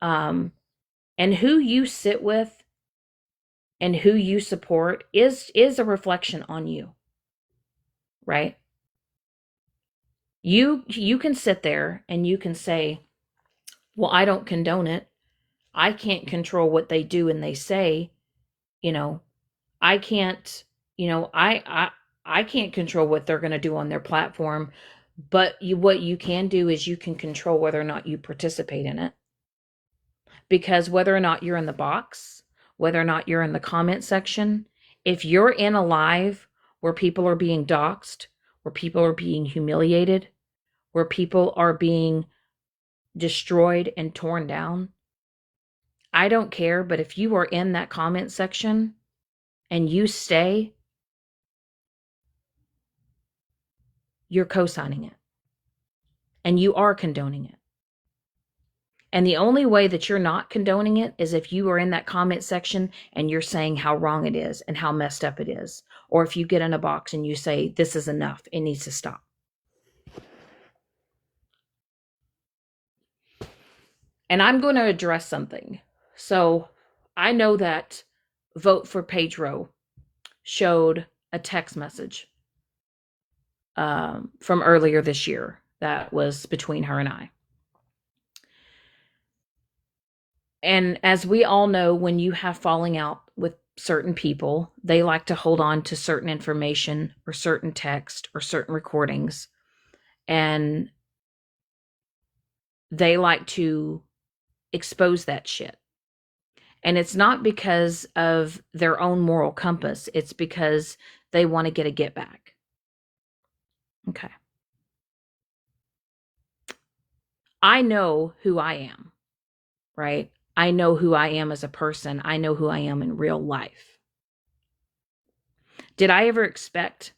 And who you sit with and who you support is a reflection on you, right? You can sit there and you can say, well, I don't condone it. I can't control what they do and they say. You know, I can't, I can't control what they're going to do on their platform. But what you can do is you can control whether or not you participate in it. Because whether or not you're in the box, whether or not you're in the comment section, if you're in a live where people are being doxxed, where people are being humiliated, where people are being destroyed and torn down, I don't care. But if you are in that comment section and you stay, you're co-signing it and you are condoning it. And the only way that you're not condoning it is if you are in that comment section and you're saying how wrong it is and how messed up it is. Or if you get in a box and you say, this is enough, it needs to stop. And I'm going to address something. So I know that Vote for Pedro showed a text message from earlier this year that was between her and I. And as we all know, when you have falling out with certain people, they like to hold on to certain information or certain text or certain recordings. And they like to expose that shit. And it's not because of their own moral compass. It's because they want to get a get back. Okay. I know who I am, right? I know who I am as a person. I know who I am in real life. Did I ever expect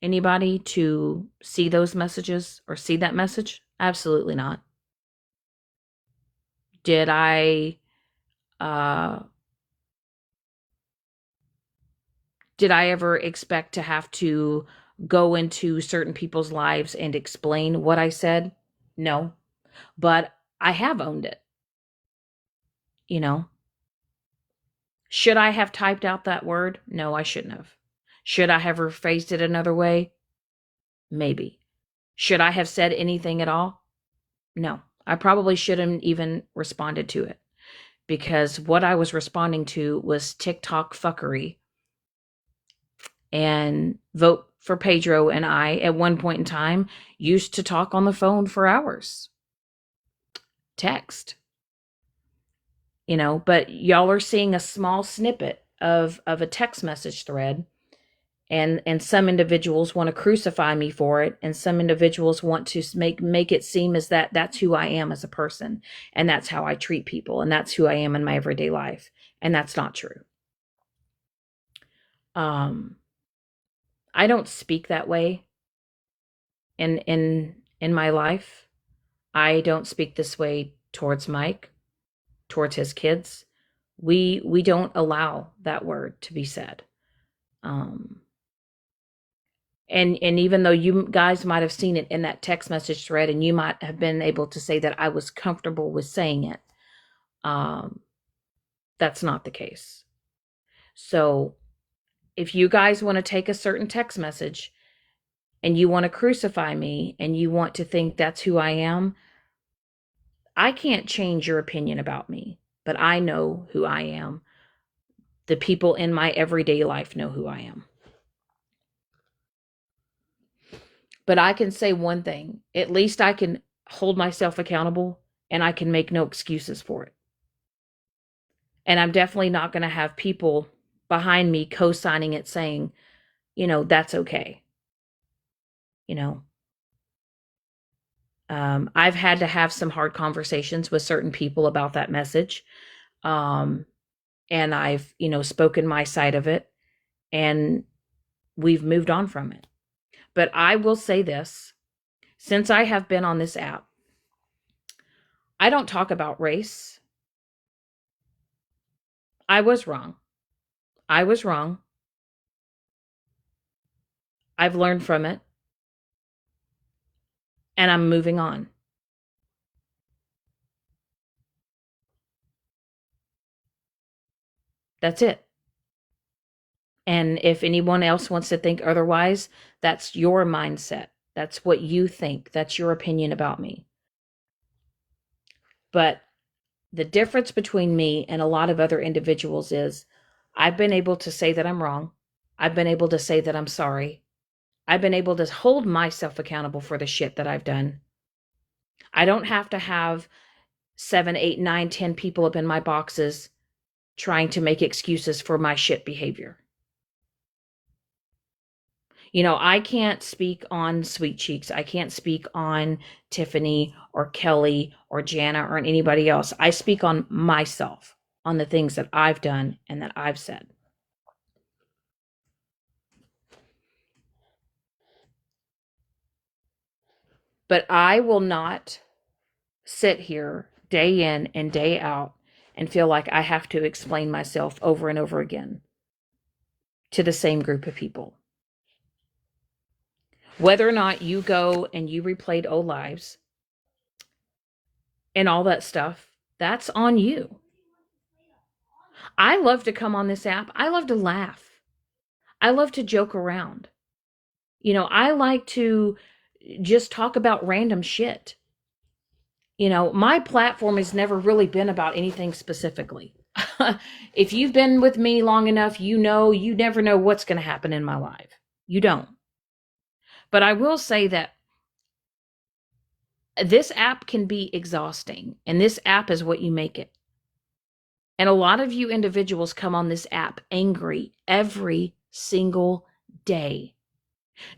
anybody to see those messages or see that message? Absolutely not. Did I ever expect to have to go into certain people's lives and explain what I said? No. But I have owned it. You know, should I have typed out that word? No, I shouldn't have. Should I have rephrased it another way? Maybe. Should I have said anything at all? No. I probably shouldn't even responded to it, because what I was responding to was TikTok fuckery. And Vote for Pedro and I, at one point in time, used to talk on the phone for hours. Text. But y'all are seeing a small snippet of a text message thread, and some individuals want to crucify me for it, and some individuals want to make it seem as that's who I am as a person, and that's how I treat people, and that's who I am in my everyday life, and that's not true. I don't speak that way in my life. I don't speak this way towards Mike, towards his kids. We don't allow that word to be said. And even though you guys might have seen it in that text message thread, and you might have been able to say that I was comfortable with saying it, that's not the case. So if you guys want to take a certain text message and you want to crucify me and you want to think that's who I am, I can't change your opinion about me, but I know who I am. The people in my everyday life know who I am. But I can say one thing, at least I can hold myself accountable, and I can make no excuses for it. And I'm definitely not going to have people behind me co-signing it saying, that's okay. I've had to have some hard conversations with certain people about that message. And I've, spoken my side of it, and we've moved on from it. But I will say this, since I have been on this app, I don't talk about race. I was wrong. I've learned from it, and I'm moving on. That's it. And if anyone else wants to think otherwise, that's your mindset. That's what you think. That's your opinion about me. But the difference between me and a lot of other individuals is I've been able to say that I'm wrong. I've been able to say that I'm sorry. I've been able to hold myself accountable for the shit that I've done. I don't have to have 7, 8, 9, 10 people up in my boxes trying to make excuses for my shit behavior. I can't speak on Sweet Cheeks. I can't speak on Tiffany or Kelly or Jana or anybody else. I speak on myself, on the things that I've done and that I've said. But I will not sit here day in and day out and feel like I have to explain myself over and over again to the same group of people. Whether or not you go and you replayed old lives and all that stuff, that's on you. I love to come on this app. I love to laugh. I love to joke around. I like to just talk about random shit. My platform has never really been about anything specifically. If you've been with me long enough, you never know what's going to happen in my life. You don't. But I will say that this app can be exhausting, and this app is what you make it. And a lot of you individuals come on this app angry every single day.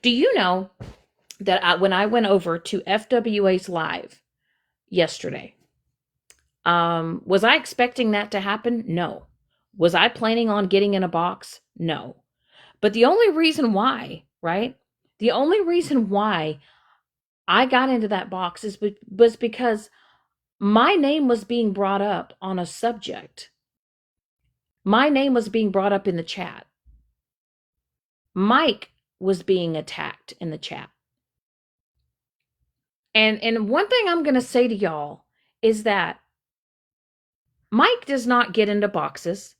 Do you know that when I went over to FWA's live yesterday, was I expecting that to happen? No. Was I planning on getting in a box? No. But the only reason why, right? The only reason why I got into that box was because my name was being brought up on a subject. My name was being brought up in the chat. Mike was being attacked in the chat. And one thing I'm going to say to y'all is that Mike does not get into boxes.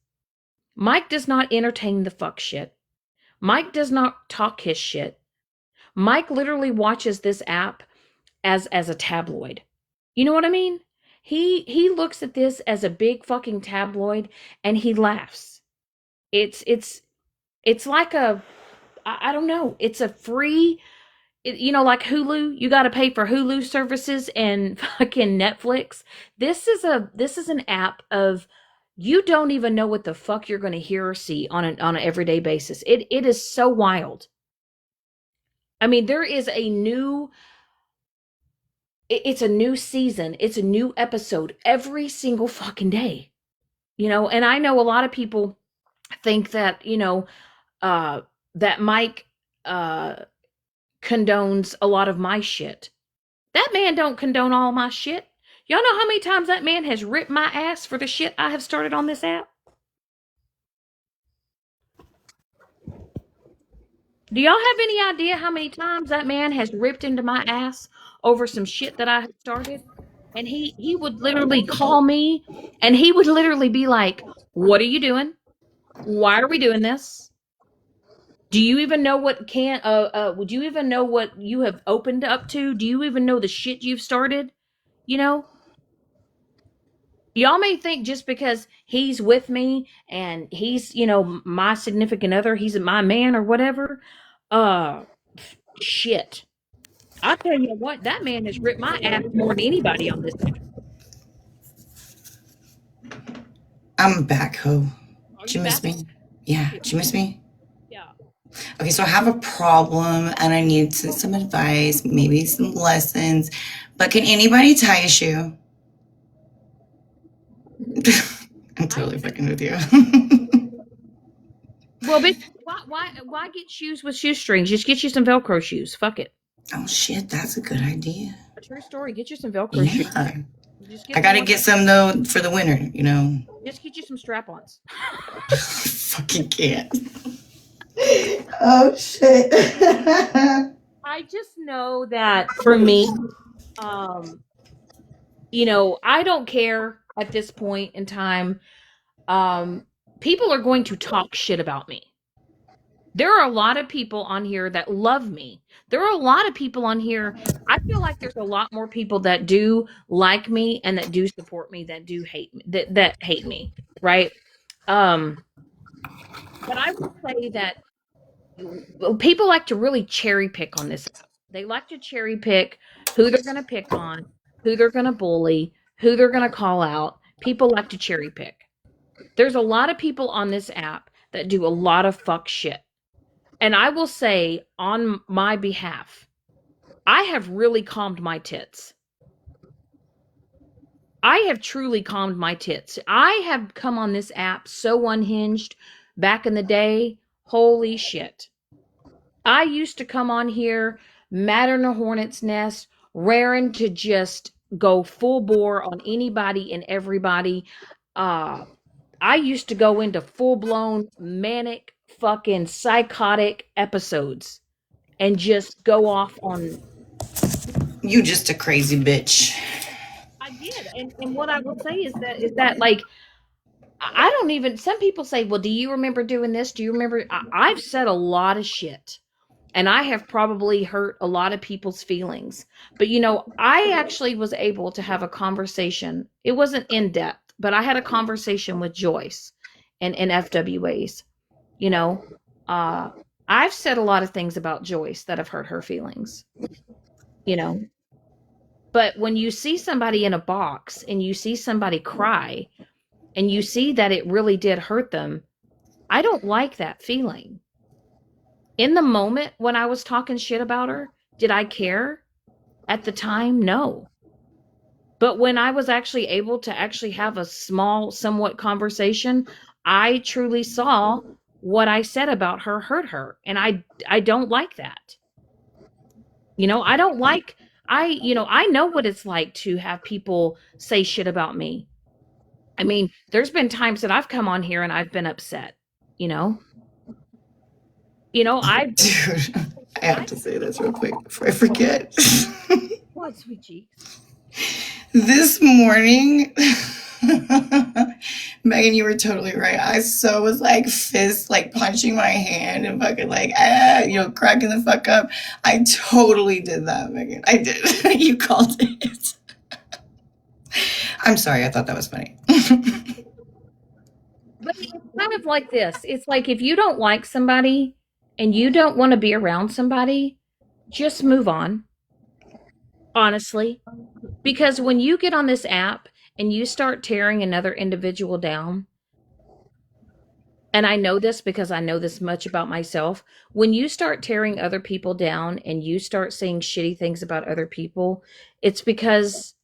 Mike does not entertain the fuck shit. Mike does not talk his shit. Mike literally watches this app as a tabloid. You know what I mean? He looks at this as a big fucking tabloid and he laughs. It's like I don't know. It's a free, like Hulu, you got to pay for Hulu services and fucking Netflix. This is an app of you don't even know what the fuck you're going to hear or see on an everyday basis. It is so wild. I mean, there is it's a new season. It's a new episode every single fucking day. And I know a lot of people think that, that Mike condones a lot of my shit. That man don't condone all my shit. Y'all know how many times that man has ripped my ass for the shit I have started on this app? Do y'all have any idea how many times that man has ripped into my ass over some shit that I have started? And he would literally call me and he would literally be like, "What are you doing? Why are we doing this? Do you even know what can would you even know what you have opened up to? Do you even know the shit you've started?" You know, y'all may think just because he's with me and he's, my significant other, he's my man or whatever. Uh Shit. I'll tell you what, that man has ripped my ass more than anybody on this app. I'm back, Ho. Are Did you you miss back? me? Yeah, Yeah. did you miss me? Yeah. Okay, so I have a problem and I need some advice, maybe some lessons. But can anybody tie a shoe? I'm I totally fucking with you. Well, bitch, why get shoes with shoestrings? Just get you some Velcro shoes. Fuck it. Oh shit, that's a good idea. A true story. Get you some Velcro shoes. Yeah. Just I get the gotta one. get some though for the winter. Just get you some strap-ons. Fucking can't. Oh shit. I just know that for me, um, I don't care at this point in time. Um, people are going to talk shit about me. There are a lot of people on here that love me. There are a lot of people on here. I feel like there's a lot more people that do like me and that do support me that do hate me, that hate me, right? Um, but I will say that people like to really cherry pick on this app. They like to cherry pick who they're going to pick on, who they're going to bully, who they're going to call out. People like to cherry pick. There's a lot of people on this app that do a lot of fuck shit. And I will say on my behalf, I have really calmed my tits. I have truly calmed my tits. I have come on this app so unhinged back in the day. Holy shit. I used to come on here mad in a hornet's nest, raring to just go full bore on anybody and everybody. Uh, I used to go into full blown manic, fucking psychotic episodes and just go off on. You just a crazy bitch. I did, and what I will say is that like I don't even. Some people say, "Well, do you remember doing this? Do you remember?" I've said a lot of shit, and I have probably hurt a lot of people's feelings. But I actually was able to have a conversation. It wasn't in depth, but I had a conversation with Joyce and FWAs. You know, uh, I've said a lot of things about Joyce that have hurt her feelings. You know, but when you see somebody in a box and you see somebody cry and you see that it really did hurt them, I don't like that feeling. In the moment when I was talking shit about her, did I care? At the time, no. But when I was actually able to actually have a small, somewhat conversation, I truly saw what I said about her hurt her. And I don't like that. I don't like I know what it's like to have people say shit about me. I mean, there's been times that I've come on here and I've been upset, you know? I've been Dude, I have I to say this real quick before I forget. what, sweet cheeks? This morning, Megan, you were totally right. I so was like fist, like punching my hand and fucking like, cracking the fuck up. I totally did that, Megan. I did. You called it. I'm sorry. I thought that was funny. But it's kind of like this. It's like if you don't like somebody and you don't want to be around somebody, just move on, honestly. Because when you get on this app and you start tearing another individual down, and I know this because I know this much about myself, when you start tearing other people down and you start saying shitty things about other people, it's because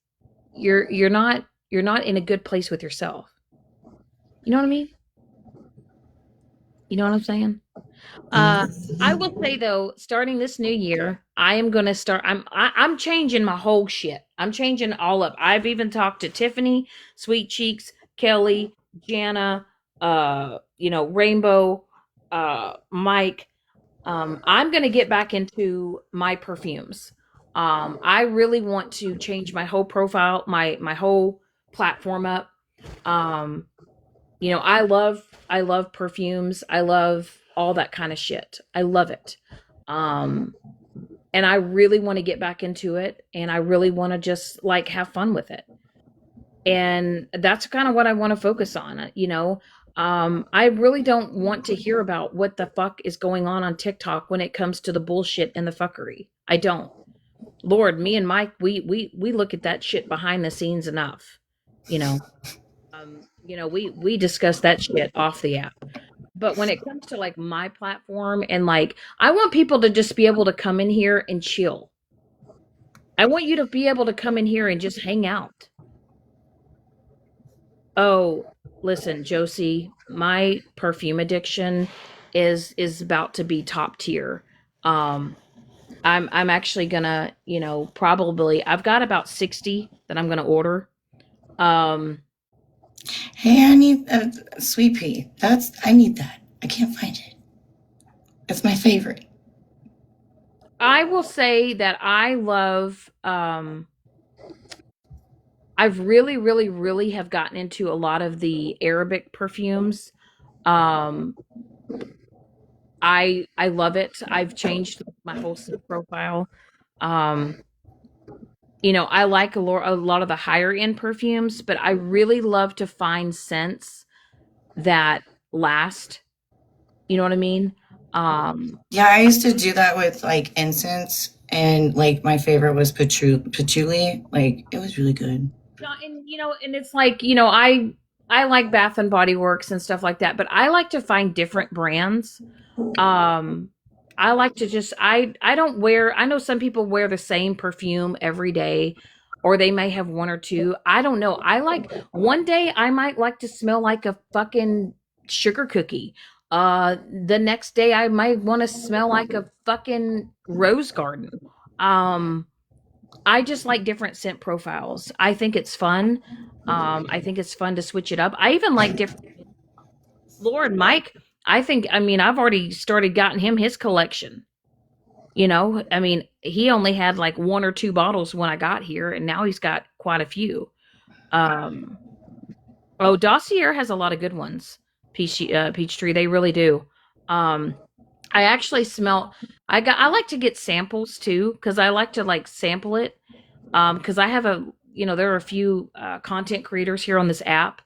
you're not in a good place with yourself. You know what I mean? You know what I'm saying? Uh, I will say though, starting this new year, I am gonna start. I'm changing my whole shit. I'm changing all up. I've even talked to Tiffany, Sweet Cheeks, Kelly, Jana, Rainbow, Mike. I'm gonna get back into my perfumes. I really want to change my whole profile, my whole platform up. Um, I love perfumes. I love all that kind of shit. I love it. Um, and I really want to get back into it and I really want to just like have fun with it. And that's kind of what I want to focus on. I really don't want to hear about what the fuck is going on TikTok when it comes to the bullshit and the fuckery. I don't. Lord, me and Mike, we look at that shit behind the scenes enough. You know. We discuss that shit off the app. But when it comes to like my platform and like I want people to just be able to come in here and chill. I want you to be able to come in here and just hang out. Oh, listen, Josie, my perfume addiction is about to be top tier. Um I'm actually gonna, probably I've got about 60 that I'm gonna order. Um Hey, I need a sweet pea. I need that. I can't find it. It's my favorite. I will say that I've really, really, really have gotten into a lot of the Arabic perfumes. Um, I love it. I've changed my whole scent profile. Um, I like a lot of the higher end perfumes, but I really love to find scents that last. You know what I mean? Um, Yeah, I used to do that with like incense, and like my favorite was patchouli. Like it was really good. no, and it's like, I like Bath and Body Works and stuff like that, but I like to find different brands. Um, I like to just I don't wear I know some people wear the same perfume every day, or they may have one or two. I don't know. I like one day I might like to smell like a fucking sugar cookie. The next day I might want to smell like a fucking rose garden. Um, I just like different scent profiles. I think it's fun. I think it's fun to switch it up. I even like different Lord Mike. I've already started gotten him his collection. He only had like one or two bottles when I got here, and now he's got quite a few. Um, oh, Dossier has a lot of good ones. Peachtree, they really do. Um, I actually smell. I like to get samples too because I like to like sample it. Because I have there are a few content creators here on this app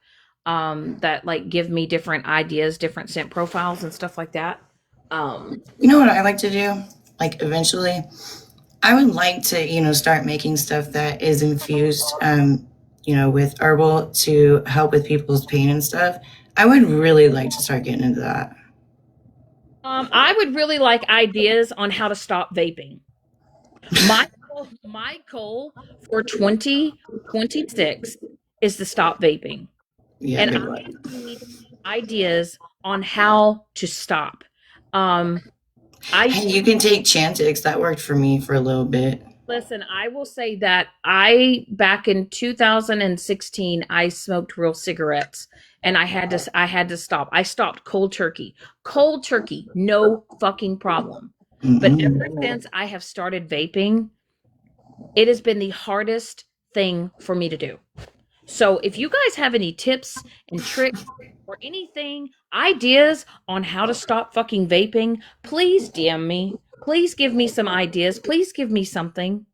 that like give me different ideas, different scent profiles, and stuff like that. Um, You know what I like to do? Like eventually, I would like to, start making stuff that is infused, with herbal to help with people's pain and stuff. I would really like to start getting into that. I would really like ideas on how to stop vaping. My goal for 2026 is to stop vaping, Yeah, and good I luck. need ideas on how to stop. Um, I Hey, you can take Chantix. That worked for me for a little bit. Listen, I will say that I back in 2016 I smoked real cigarettes, and I had to stop. I stopped cold turkey. Cold turkey, no fucking problem. But ever Mm-mm. since I have started vaping, it has been the hardest thing for me to do. So if you guys have any tips and tricks or anything, ideas on how to stop fucking vaping, please DM me. Please give me some ideas. Please give me something.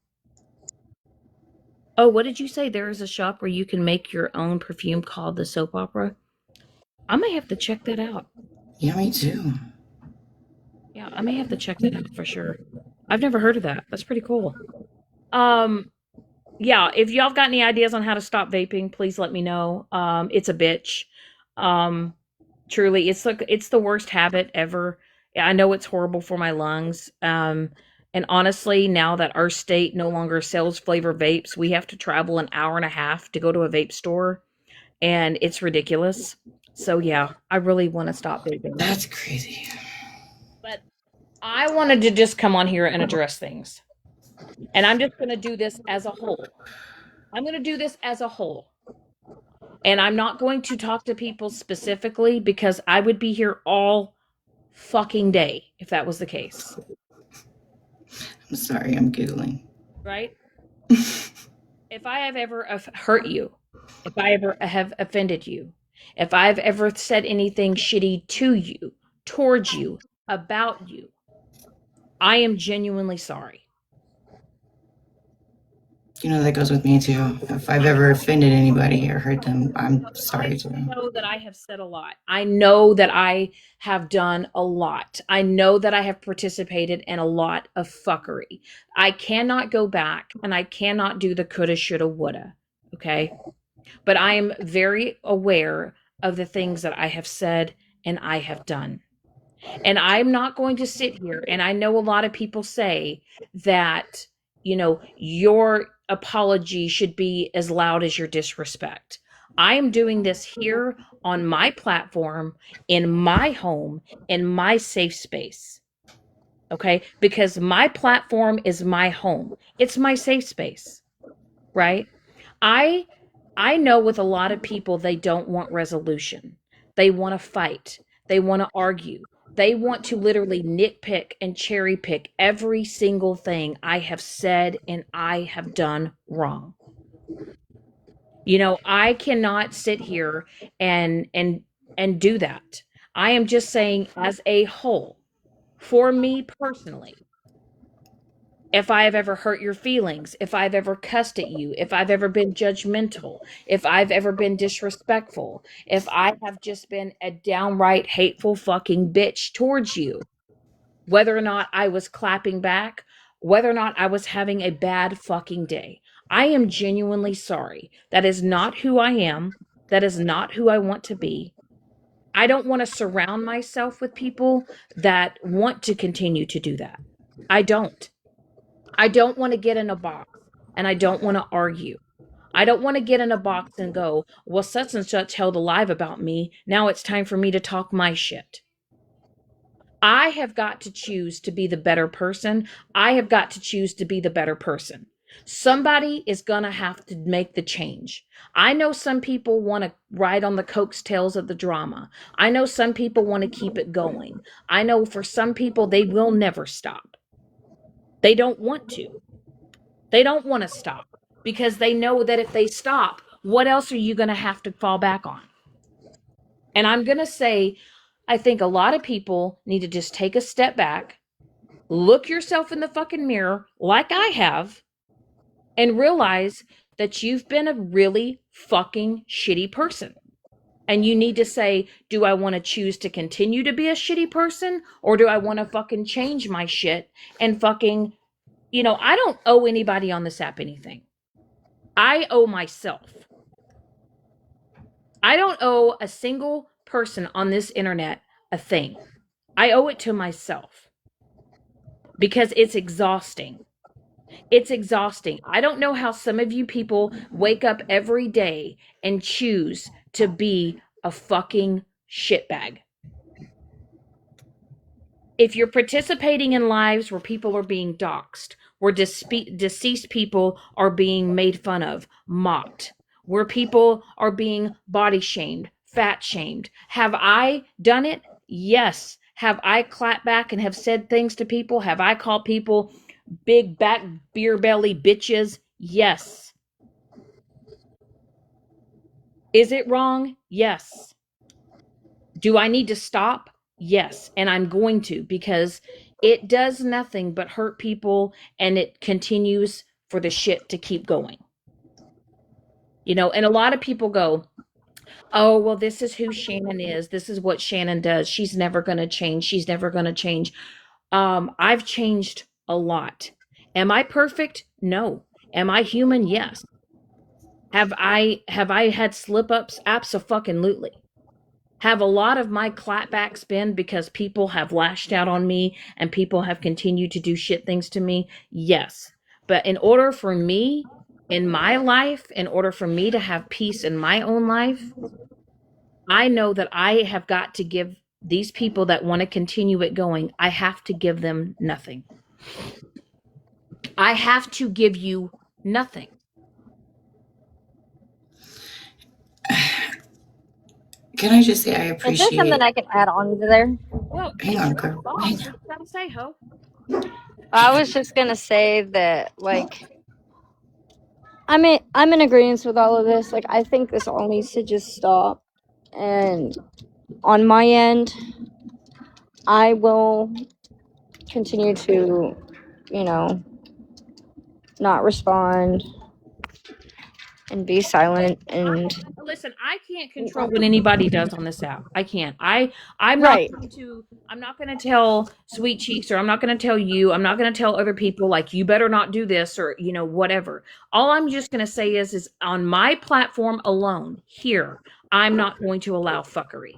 Oh, what did you say? There is a shop where you can make your own perfume called the Soap Opera. I may have to check that out. Yeah, me too. Yeah, I may have to check that out for sure. I've never heard of that. That's pretty cool. Um, yeah, if y'all got any ideas on how to stop vaping, please let me know. It's a bitch. Um, Truly, it's the worst habit ever. Yeah, I know it's horrible for my lungs. And honestly, now that our state no longer sells flavor vapes, we have to travel an hour and a half to go to a vape store, and it's ridiculous. So yeah, I really want to stop vaping. That's crazy. But I wanted to just come on here and address things. And I'm just going to do this as a whole. I'm going to do this as a whole. And I'm not going to talk to people specifically because I would be here all fucking day if that was the case. I'm sorry, I'm giggling. Right? If I have ever hurt you, if I ever have offended you, if I've ever said anything shitty to you, towards you, about you, I am genuinely sorry. That goes with me too. If I've I ever offended anybody or hurt them, I'm I sorry too. know that I have said a lot. I know that I have done a lot. I know that I have participated in a lot of fuckery. I cannot go back and I cannot do the coulda, shoulda, woulda. Okay. But I am very aware of the things that I have said and I have done. And I'm not going to sit here, and I know a lot of people say that, your apology should be as loud as your disrespect. I am doing this here on my platform, in my home, in my safe space. Okay? Because my platform is my home. It's my safe space, right? I I know with a lot of people they don't want resolution. They want to fight. They want to argue. They want to literally nitpick and cherry pick every single thing I have said and I have done wrong. I cannot sit here and and do that. I am just saying, as a whole, for me personally, if I have ever hurt your feelings, if I've ever cussed at you, if I've ever been judgmental, if I've ever been disrespectful, if I have just been a downright hateful fucking bitch towards you, whether or not I was clapping back, whether or not I was having a bad fucking day, I am genuinely sorry. That is not who I am. That is not who I want to be. I don't want to surround myself with people that want to continue to do that. I don't. I don't want to get in a box and I don't want to argue. I don't want to get in a box and go, well, such and such held alive about me. Now it's time for me to talk my shit. I have got to choose to be the better person. I have got to choose to be the better person. Somebody is going to have to make the change. I know some people want to ride on the coattails of the drama. I know some people want to keep it going. I know for some people, they will never stop. They don't want to. They don't want to stop because they know that if they stop, what else are you going to have to fall back on? And I'm going to say, I think a lot of people need to just take a step back, look yourself in the fucking mirror like I have, and realize that you've been a really fucking shitty person. And you need to say, do I want to choose to continue to be a shitty person or do I want to fucking change my shit and fucking, I don't owe anybody on this app anything. I owe myself. I don't owe a single person on this internet a thing. I owe it to myself because it's exhausting. It's exhausting. I don't know how some of you people wake up every day and choose to be a fucking shitbag. If you're participating in lives where people are being doxxed, where deceased people are being made fun of, mocked, where people are being body shamed, fat shamed, have I done it? Yes. Have I clapped back and have said things to people? Have I called people big back beer belly bitches? Yes. Is it wrong? Yes. Do I need to stop? Yes. And I'm going to because it does nothing but hurt people and it continues for the shit to keep going. And a lot of people go, oh, well, this is who Shannon is. This is what Shannon does. She's never going to change. She's never going to change. I've changed a lot. Am I perfect? No. Am I human? Yes. Have I had slip ups? Absolutely. Have a lot of my clapbacks been because people have lashed out on me and people have continued to do shit things to me? Yes. But in order for me in my life, in order for me to have peace in my own life, I know that I have got to give these people that want to continue it going, I have to give them nothing. I have to give you nothing. Can I just say I Is there something appreciate? I can add on to there? Well, Hang it's on, your girl. Hang thoughts. on. What you got to say, ho? I was just gonna say that, like, I'm in agreement with all of this. Like, I think this all needs to just stop. And on my end, I will continue to, you know, not respond and be silent. And Listen, I can't control what anybody does on this app. I can't. I'm not right, going to I'm not going to tell Sweet Cheeks or I'm not going to tell you. I'm not going to tell other people like you better not do this or whatever. All I'm just going to say is on my platform alone here, I'm not going to allow fuckery.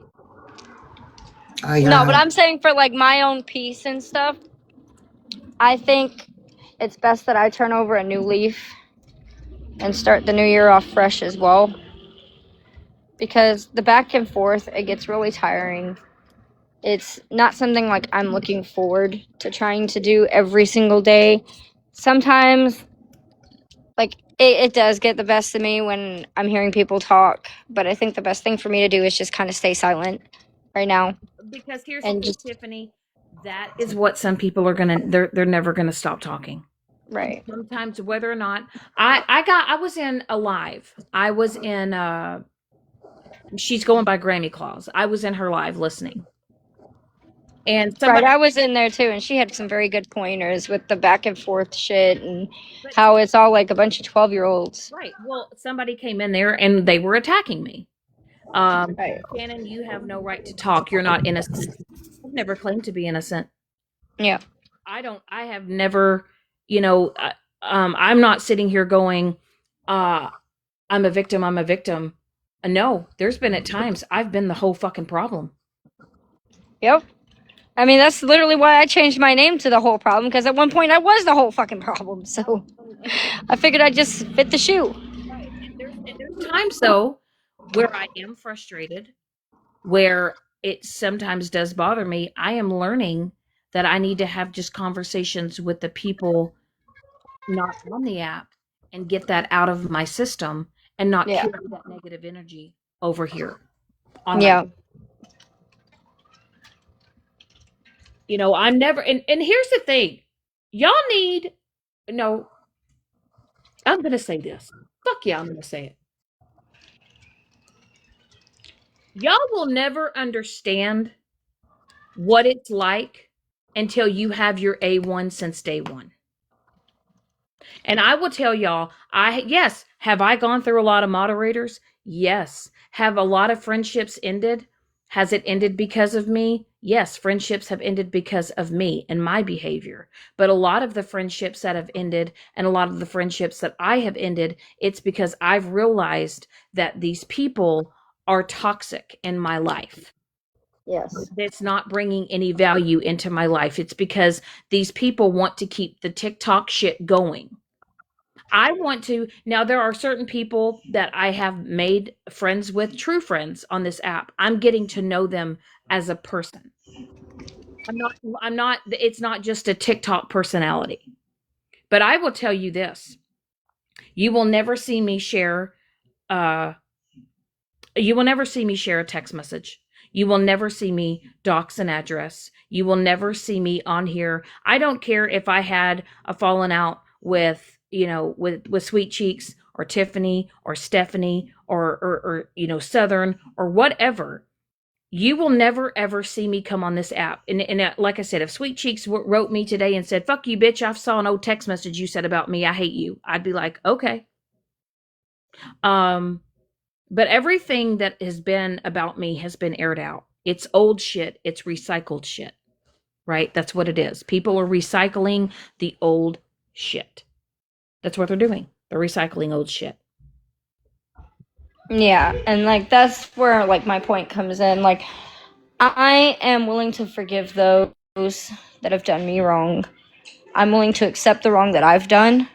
Oh, no, but yeah. I'm saying for like my own peace and stuff, I think it's best that I turn over a new leaf and start the new year off fresh as well. Because the back and forth, it gets really tiring. It's not something like I'm looking forward to trying to do every single day. Sometimes, like, it does get the best of me when I'm hearing people talk, but I think the best thing for me to do is just kind of stay silent right now Because here's the and thing, just, Tiffany, that is what some people are going to they're never going to stop talking. right. Sometimes whether or not I was in a live. I was in She's going by Grammy Claus. I was in her live listening. And Right, somebody, I was in there too, and she had some very good pointers with the back and forth shit and but how it's all like a bunch of 12-year-olds. right. Well, somebody came in there and they were attacking me. Right. Shannon, you have no right to talk. You're not innocent. I've never claimed to be innocent. Yeah. I have never, you know, I'm not sitting here going, uh, I'm a victim. I'm a victim. No, there's been at times I've been the whole fucking problem. Yep. I mean, that's literally why I changed my name to the whole problem, because at one point I was the whole fucking problem. So I figured I'd just fit the shoe. Right. And there's times though where I am frustrated, where it sometimes does bother me. I am learning that I need to have just conversations with the people not on the app and get that out of my system and not Yeah. carry that negative energy over here on my, Yeah. I'm never, and here's the thing. Y'all need, no, I'm going to say this. Fuck yeah, I'm going to say it. Y'all will never understand what it's like until you have your A1 since day one. And I will tell y'all, yes, have I gone through a lot of moderators? Yes. Have a lot of friendships ended? Has it ended because of me? Yes, friendships have ended because of me and my behavior. But a lot of the friendships that have ended and a lot of the friendships that I have ended, it's because I've realized that these people are toxic in my life. Yes. That's not bringing any value into my life. It's because these people want to keep the TikTok shit going. I want to now there are certain people that I have made friends with, true friends on this app. I'm getting to know them as a person. I'm not it's not just a TikTok personality. But I will tell you this. You will never see me share uh you will never see me share a text message. You will never see me dox an address. You will never see me on here. I don't care if I had a falling out with, with Sweet Cheeks or Tiffany or Stephanie or Southern or whatever. You will never ever see me come on this app. And like I said, if Sweet Cheeks wrote me today and said, "Fuck you, bitch, I saw an old text message you said about me. I hate you." I'd be like, "Okay." Um but everything that has been about me has been aired out. It's old shit. It's recycled shit, right? That's what it is. People are recycling the old shit. That's what they're doing. They're recycling old shit. Yeah, and like that's where like my point comes in. Like I am willing to forgive those that have done me wrong. I'm willing to accept the wrong that I've done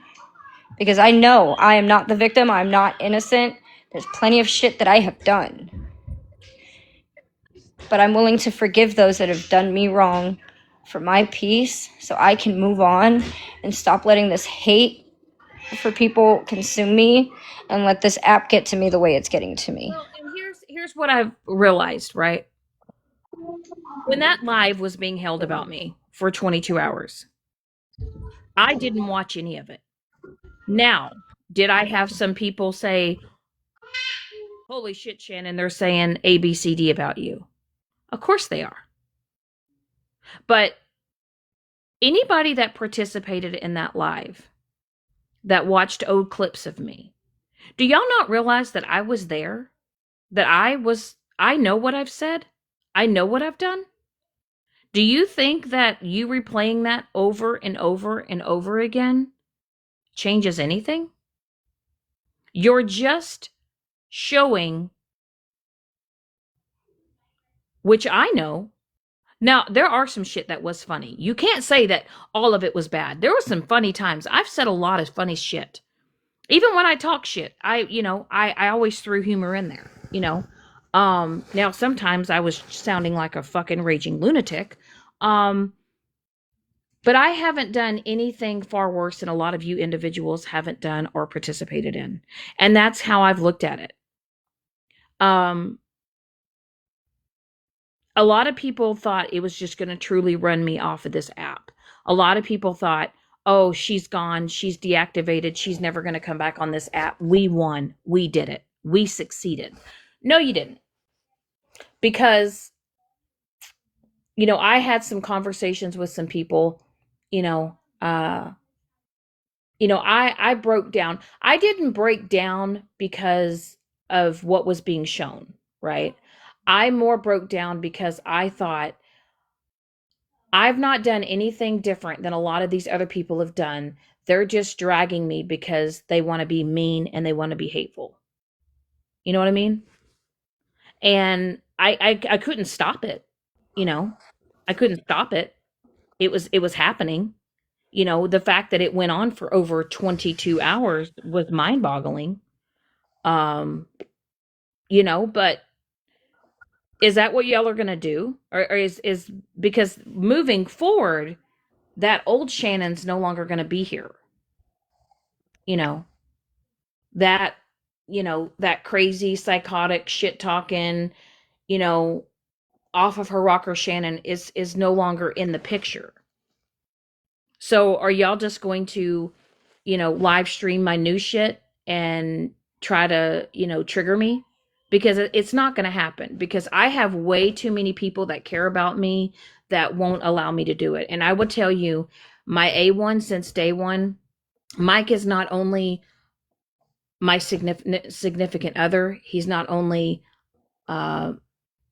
because I know I am not the victim. I'm not innocent. There's plenty of shit that I have done. But I'm willing to forgive those that have done me wrong for my peace so I can move on and stop letting this hate for people consume me and let this app get to me the way it's getting to me. Well, and here's what I've realized, right? When that live was being held about me for 22 hours, I didn't watch any of it. Now, did I have some people say, "Holy shit, Shannon, they're saying ABCD about you"? Of course they are. But anybody that participated in that live, that watched old clips of me, do y'all not realize that I was there? That I know what I've said? I know what I've done? Do you think that you replaying that over and over and over again changes anything? You're just showing, which I know. Now, there are some shit that was funny. You can't say that all of it was bad. There were some funny times. I've said a lot of funny shit. Even when I talk shit, I always threw humor in there. Now sometimes I was sounding like a fucking raging lunatic. Um, but I haven't done anything far worse than a lot of you individuals haven't done or participated in. And that's how I've looked at it. Um, a lot of people thought it was just going to truly run me off of this app. A lot of people thought, "Oh, she's gone. She's deactivated. She's never going to come back on this app." We won. We did it. We succeeded. No, you didn't. because I had some conversations with some people, you know, uh, I broke down. I didn't break down because of what was being shown, right? I more broke down because I thought I've not done anything different than a lot of these other people have done. They're just dragging me because they want to be mean and they want to be hateful. You know what I mean? And I couldn't stop it. You know, I couldn't stop it. It was happening. The fact that it went on for over 22 hours was mind-boggling. Um, but is that what y'all are gonna do? Or is because moving forward, that old Shannon's no longer gonna be here. You know, that that crazy, psychotic, shit talking, you know, off of her rocker Shannon is no longer in the picture. So are y'all just going to, live stream my new shit and try to, trigger me? Because it's not going to happen, because I have way too many people that care about me that won't allow me to do it. And I will tell you, my A1 since day one, Mike is not only my significant other, he's not only uh,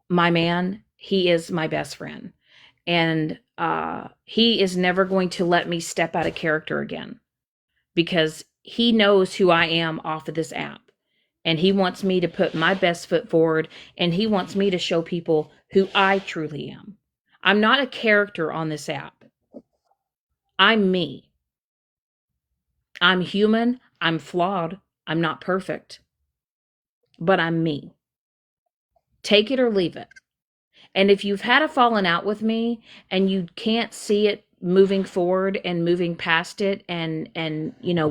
my man, he is my best friend. And he is never going to let me step out of character again, because he knows who I am off of this app. And he wants me to put my best foot forward, and he wants me to show people who I truly am. I'm not a character on this app. I'm me. I'm human. I'm flawed. I'm not perfect. But I'm me. Take it or leave it. And if you've had a falling out with me and you can't see it moving forward and moving past it, and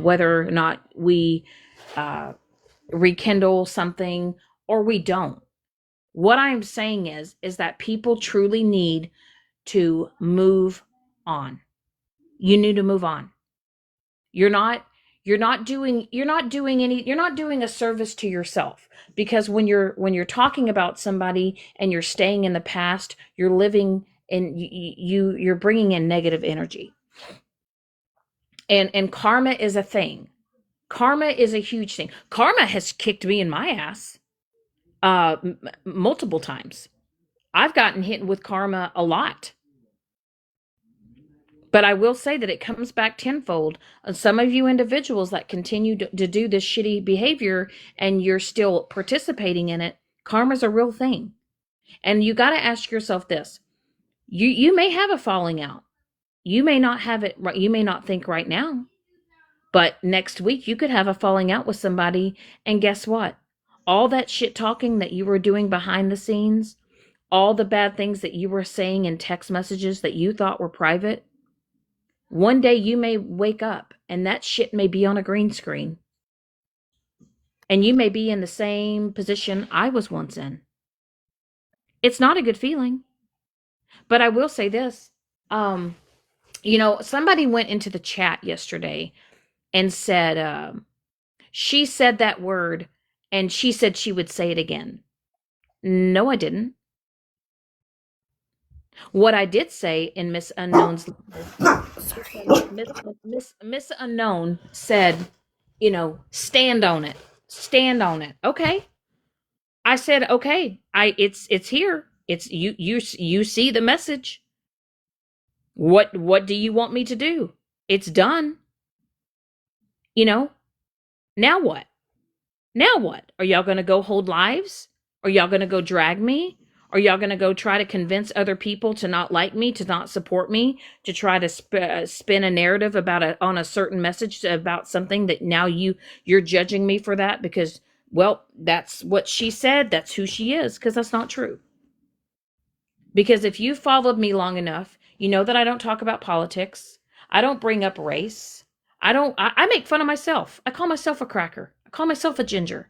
whether or not we uh rekindle something or we don't, what I'm saying is that people truly need to move on. You need to move on. You're not doing a service to yourself, because when you're talking about somebody and you're staying in the past, you're living and you're bringing in negative energy. And karma is a thing. Karma is a huge thing. Karma has kicked me in my ass multiple times. I've gotten hit with karma a lot. But I will say that it comes back tenfold. Some of you individuals that continue to do this shitty behavior and you're still participating in it, karma's a real thing. And you got to ask yourself this. You may have a falling out. You may not have it, you may not think right now, but next week you could have a falling out with somebody, and guess what? All that shit talking that you were doing behind the scenes, all the bad things that you were saying in text messages that you thought were private, one day you may wake up and that shit may be on a green screen. And you may be in the same position I was once in. It's not a good feeling. But I will say this. Somebody went into the chat yesterday and said, she said that word and she said she would say it again. No, I didn't. What I did say in Miss Unknown's Miss Unknown said, stand on it. Stand on it. Okay. I said, okay, it's here. It's you see the message. What do you want me to do? It's done. You know? Now what? Now what? Are y'all going to go hold lives? Are y'all going to go drag me? Are y'all going to go try to convince other people to not like me, to not support me, to try to spin a narrative on a certain message about something that now you're judging me for that because, well, that's what she said, that's who she is, because that's not true. Because if you followed me long enough, you know that I don't talk about politics. I don't bring up race. I make fun of myself. I call myself a cracker. I call myself a ginger.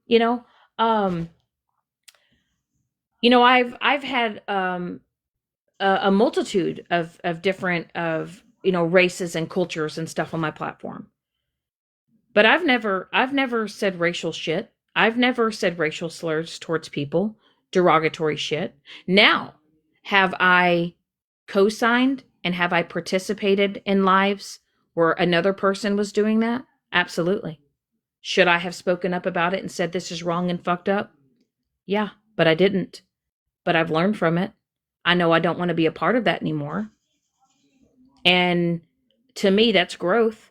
You know, um, I've had a multitude of different races and cultures and stuff on my platform. But I've never said racial shit. I've never said racial slurs towards people, derogatory shit. Now, have I co-signed and have I participated in lives where another person was doing that? Absolutely. Should I have spoken up about it and said this is wrong and fucked up? Yeah, but I didn't. But I've learned from it. I know I don't want to be a part of that anymore. And to me, that's growth.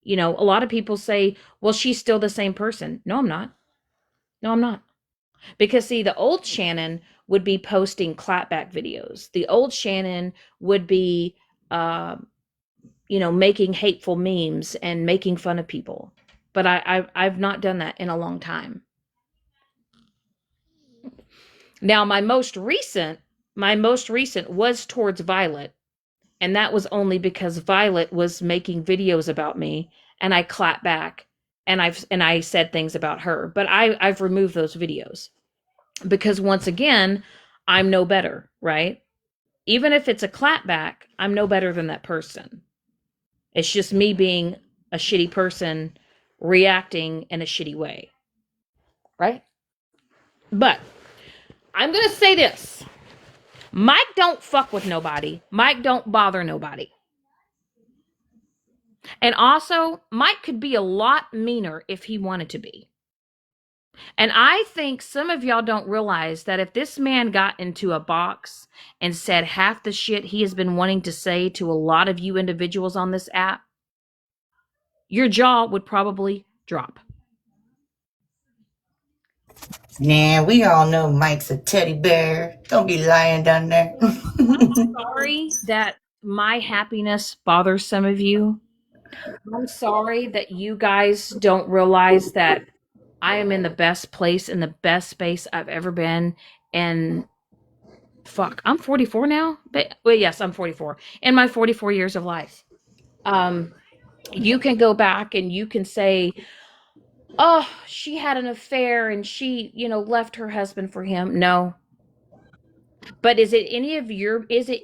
You know, a lot of people say, well, she's still the same person. No, I'm not. No, I'm not. Because, see, the old Shannon would be posting clapback videos. The old Shannon would be, uh, making hateful memes and making fun of people. But I've not done that in a long time. Now, my most recent was towards Violet, and that was only because Violet was making videos about me, and I clapped back, and I said things about her. But I've removed those videos because once again, I'm no better, right? Even if it's a clapback, I'm no better than that person. It's just me being a shitty person reacting in a shitty way, right? But I'm going to say this. Mike don't fuck with nobody. Mike don't bother nobody. And also, Mike could be a lot meaner if he wanted to be. And I think some of y'all don't realize that if this man got into a box and said half the shit he has been wanting to say to a lot of you individuals on this app, your jaw would probably drop. Nah, we all know Mike's a teddy bear. Don't be lying down there. I'm sorry that my happiness bothers some of you. I'm sorry that you guys don't realize that I am in the best place, in the best space I've ever been. And fuck, I'm 44 now. But well, yes, I'm 44. In my 44 years of life, um, you can go back and you can say, "Oh, she had an affair and she, left her husband for him." No, but is it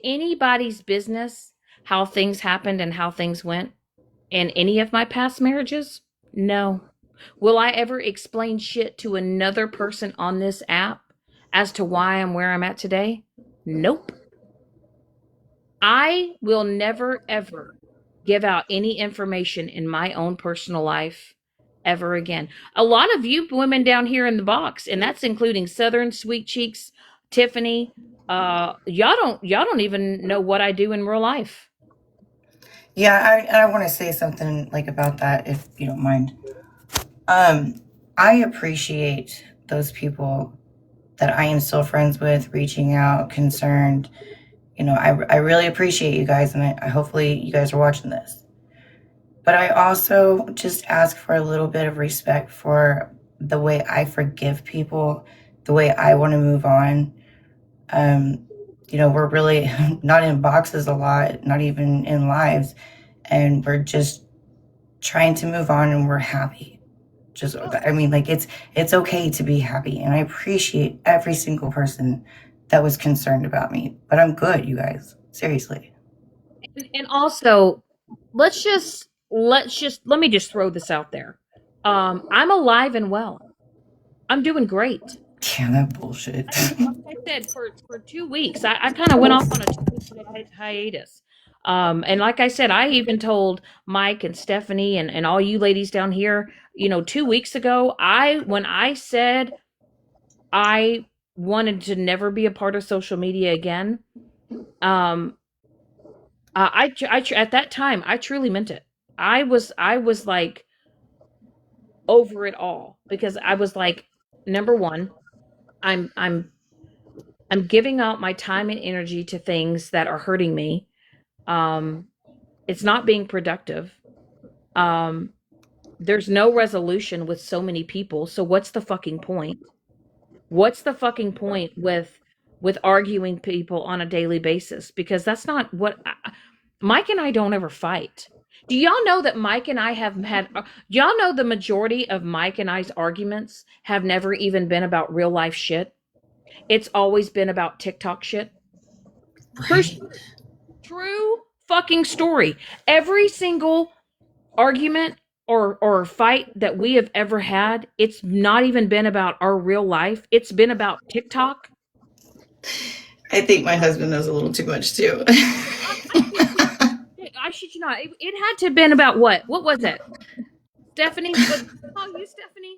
anybody's business how things happened and how things went in any of my past marriages? No. Will I ever explain shit to another person on this app as to why I'm where I'm at today? Nope. I will never, ever give out any information in my own personal life ever again. A lot of you women down here in the box, and that's including Southern, Sweet Cheeks, Tiffany, y'all don't even know what I do in real life. Yeah, I want to say something like about that, if you don't mind. I appreciate those people that I am still friends with, reaching out, concerned. I really appreciate you guys, and I hopefully you guys are watching this. But I also just ask for a little bit of respect for the way I forgive people, the way I want to move on. We're really not in boxes a lot, not even in lives, and we're just trying to move on, and we're happy. Like it's okay to be happy, and I appreciate every single person that was concerned about me. But I'm good, you guys. Seriously. And also, let me just throw this out there. I'm alive and well. I'm doing great. Yeah, that bullshit. Like I said, for 2 weeks, I kind of went off on a 2 week hiatus. And like I said, I even told Mike and Stephanie and all you ladies down here, 2 weeks ago, when I said I wanted to never be a part of social media again, um, at that time, I truly meant it. I was like over it all because I was like, number one, I'm I'm I'm giving out my time and energy to things that are hurting me. Um, it's not being productive. Um, there's no resolution with so many people. So what's the fucking point? What's the fucking point with arguing people on a daily basis? Because that's not Mike and I don't ever fight. Do y'all know that Mike and I have had y'all know the majority of Mike and I's arguments have never even been about real life shit. It's always been about TikTok shit. True, Right. true fucking story. Every single argument or fight that we have ever had, it's not even been about our real life. It's been about TikTok. I think my husband knows a little too much too. I shit you not. It had to have been about what? What was it? Stephanie? What? Oh, you, Stephanie?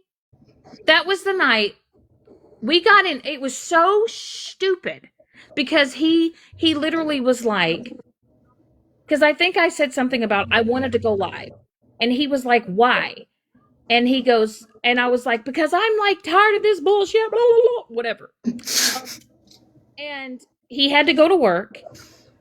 That was the night we got in. It was so stupid because he literally was like, because I think I said something about I wanted to go live, and he was like, why? And he goes, and I was like, because I'm like tired of this bullshit, blah, blah, blah, whatever. And he had to go to work.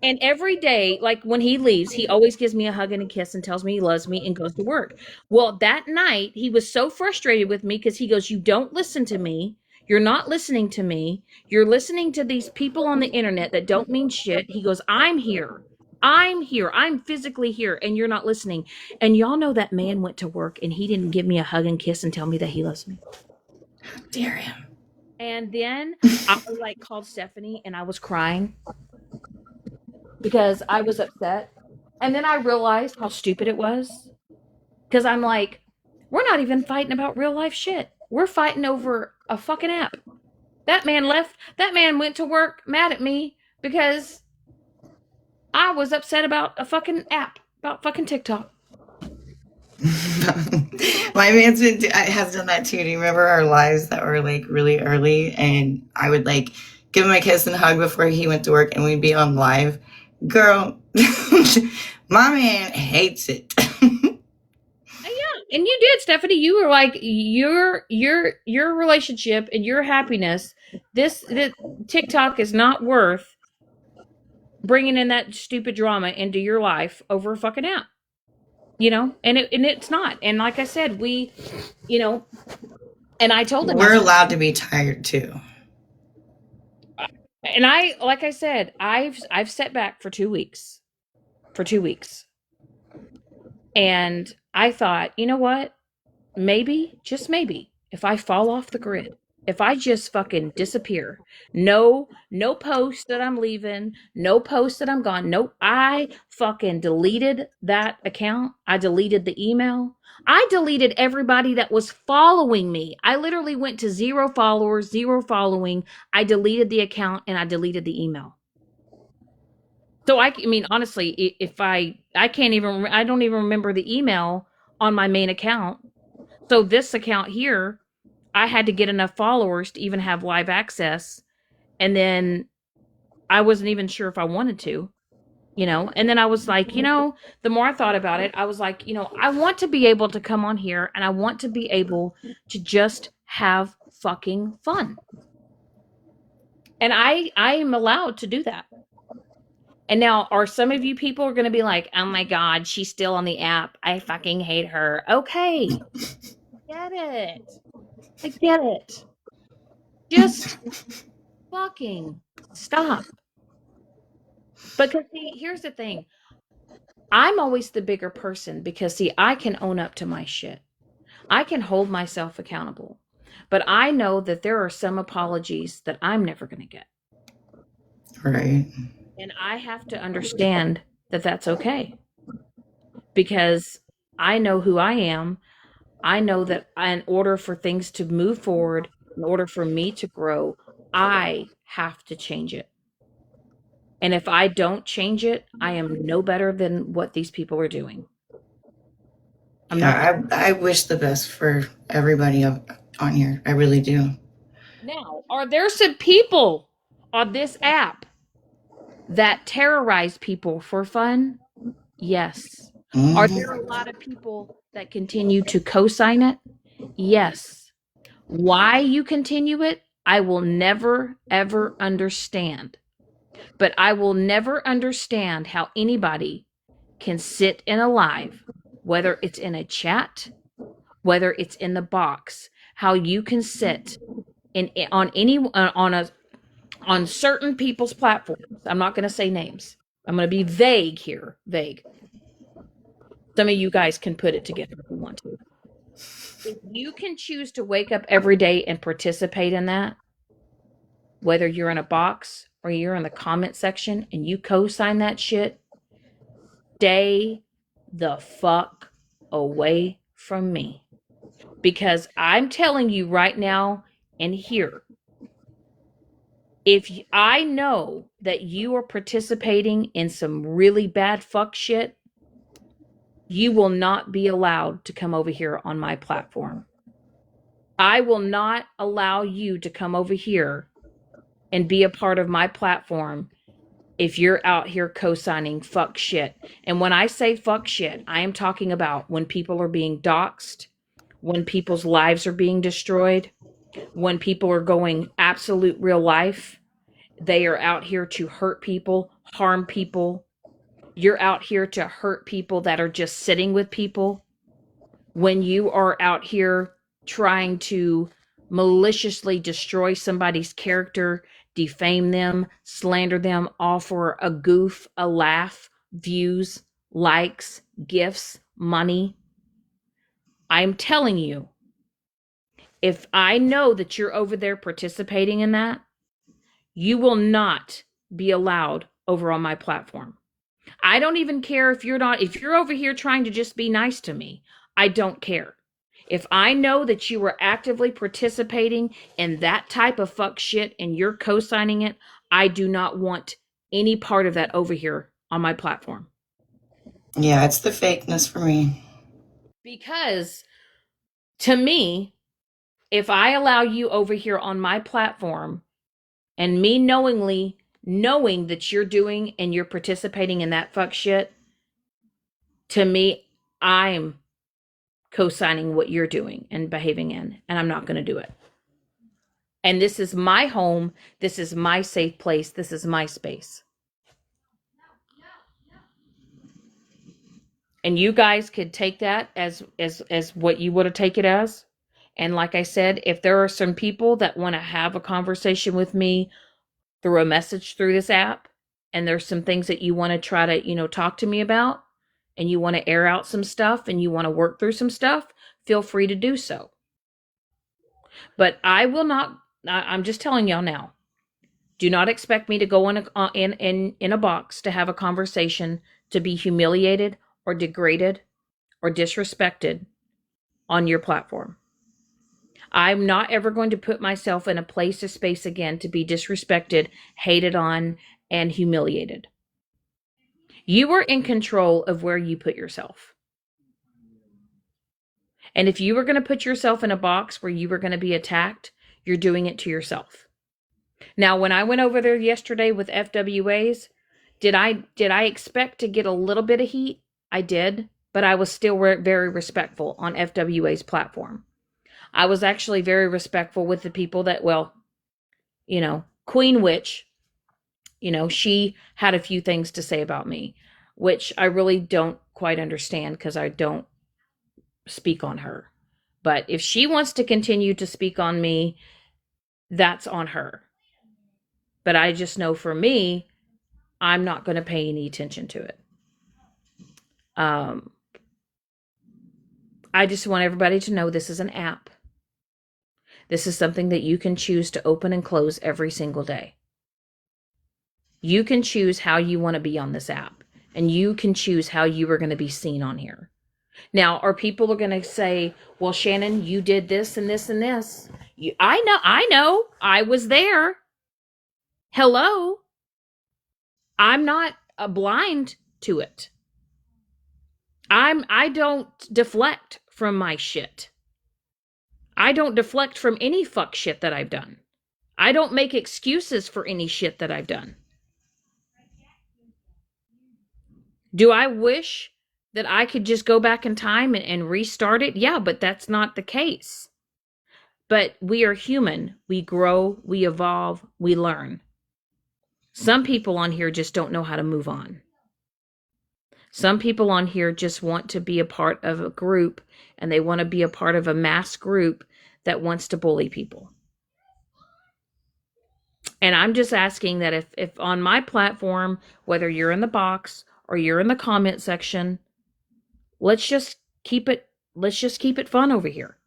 And every day, like when he leaves, he always gives me a hug and a kiss and tells me he loves me and goes to work. Well, that night, he was so frustrated with me because he goes, you don't listen to me. You're not listening to me. You're listening to these people on the internet that don't mean shit. He goes, I'm here. I'm here. I'm physically here. And you're not listening. And y'all know that man went to work and he didn't give me a hug and kiss and tell me that he loves me. How dare him? And then I like called Stephanie and I was crying because I was upset. And then I realized how stupid it was. Because I'm like, we're not even fighting about real life shit. We're fighting over a fucking app. That man left. That man went to work mad at me because I was upset about a fucking app, about fucking TikTok. My man's has done that too. Do you remember our lives that were like really early? And I would like give him a kiss and hug before he went to work, and we'd be on live. Girl, my man hates it. Yeah, and you did, Stephanie. You were like your relationship and your happiness. This TikTok is not worth bringing in that stupid drama into your life over a fucking app. You know, and it's not. And like I said, we, you know, and I told him We're allowed to be tired too. And I, like I said, I've set back for 2 weeks. For 2 weeks. And I thought, you know what? Maybe, just maybe, if I fall off the grid, if I just fucking disappear, no post that I'm leaving, no post that I'm gone. Nope. I fucking deleted that account. I deleted the email. I deleted everybody that was following me. I literally went to 0 followers, 0 following. I deleted the account and I deleted the email. So I mean, honestly, if I can't even, I don't even remember the email on my main account. So this account here, I had to get enough followers to even have live access. And then I wasn't even sure if I wanted to, you know. And then I was like, you know, the more I thought about it, I was like, you know, I want to be able to come on here and I want to be able to just have fucking fun. And I am allowed to do that. And now, are some of you people are going to be like, oh my God, she's still on the app. I fucking hate her. Okay. Get it. I get it. Just fucking stop. Because see, here's the thing. I'm always the bigger person because see, I can own up to my shit. I can hold myself accountable. But I know that there are some apologies that I'm never going to get. Right. And I have to understand that that's okay. Because I know who I am. I know that in order for things to move forward, in order for me to grow, I have to change it. And if I don't change it, I am no better than what these people are doing. I wish the best for everybody on here. I really do. Now, are there some people on this app that terrorize people for fun? Yes. Mm-hmm. Are there a lot of people that continue to co-sign it? Yes. Why you continue it, I will never, ever understand. But I will never understand how anybody can sit in a live, whether it's in a chat, whether it's in the box, how you can sit on certain people's platforms. I'm not going to say names. I'm going to be vague here. Vague. Some of you guys can put it together if you want to. If you can choose to wake up every day and participate in that, whether you're in a box or you're in the comment section and you co-sign that shit, stay the fuck away from me. Because I'm telling you right now and here, if I know that you are participating in some really bad fuck shit, you will not be allowed to come over here on my platform. I will not allow you to come over here and be a part of my platform if you're out here co-signing fuck shit. And when I say fuck shit, I am talking about when people are being doxxed, when people's lives are being destroyed, when people are going absolute real life. They are out here to hurt people, harm people. You're out here to hurt people that are just sitting with people. When you are out here trying to maliciously destroy somebody's character, defame them, slander them, all for a goof, a laugh, views, likes, gifts, money. I'm telling you, if I know that you're over there participating in that, you will not be allowed over on my platform. I don't even care if you're over here trying to just be nice to me. I don't care. If I know that you are actively participating in that type of fuck shit and you're co-signing it, I do not want any part of that over here on my platform. Yeah, it's the fakeness for me. Because to me, if I allow you over here on my platform and me knowing that you're doing and you're participating in that fuck shit, to me, I'm co-signing what you're doing and behaving in, and I'm not going to do it. And this is my home. This is my safe place. This is my space. And you guys could take that as what you would have taken it as. And like I said, if there are some people that want to have a conversation with me through a message through this app, and there's some things that you want to try to, talk to me about, and you want to air out some stuff and you want to work through some stuff, feel free to do so. But I will not, I'm just telling y'all now, do not expect me to go in a box to have a conversation, to be humiliated or degraded or disrespected on your platform. I'm not ever going to put myself in a place or space again to be disrespected, hated on, and humiliated. You are in control of where you put yourself. And if you were going to put yourself in a box where you were going to be attacked, you're doing it to yourself. Now, when I went over there yesterday with FWAs, did I expect to get a little bit of heat? I did, but I was still very respectful on FWA's platform. I was actually very respectful with the people that, Queen Witch, she had a few things to say about me, which I really don't quite understand because I don't speak on her. But if she wants to continue to speak on me, that's on her. But I just know for me, I'm not going to pay any attention to it. I just want everybody to know this is an app. This is something that you can choose to open and close every single day. You can choose how you want to be on this app, and you can choose how you are going to be seen on here. Now, are people going to say, well, Shannon, you did this and this and this. I know, I was there. Hello. I'm not blind to it. I don't deflect from my shit. I don't deflect from any fuck shit that I've done. I don't make excuses for any shit that I've done. Do I wish that I could just go back in time and restart it? Yeah, but that's not the case. But we are human. We grow, we evolve, we learn. Some people on here just don't know how to move on. Some people on here just want to be a part of a group, and they want to be a part of a mass group that wants to bully people. And I'm just asking that if on my platform, whether you're in the box or you're in the comment section, let's just keep it fun over here.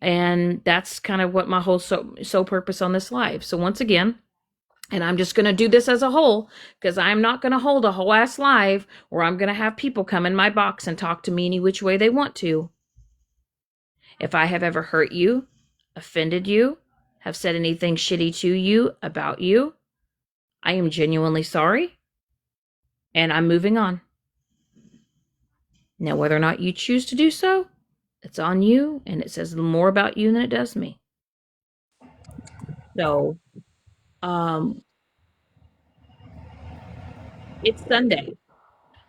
And that's kind of what my whole sole purpose on this live. So once again, And I'm just going to do this as a whole because I'm not going to hold a whole ass live where I'm going to have people come in my box and talk to me any which way they want to. If I have ever hurt you, offended you, have said anything shitty to you about you, I am genuinely sorry and I'm moving on. Now, whether or not you choose to do so, it's on you and it says more about you than it does me. So, um, it's Sunday.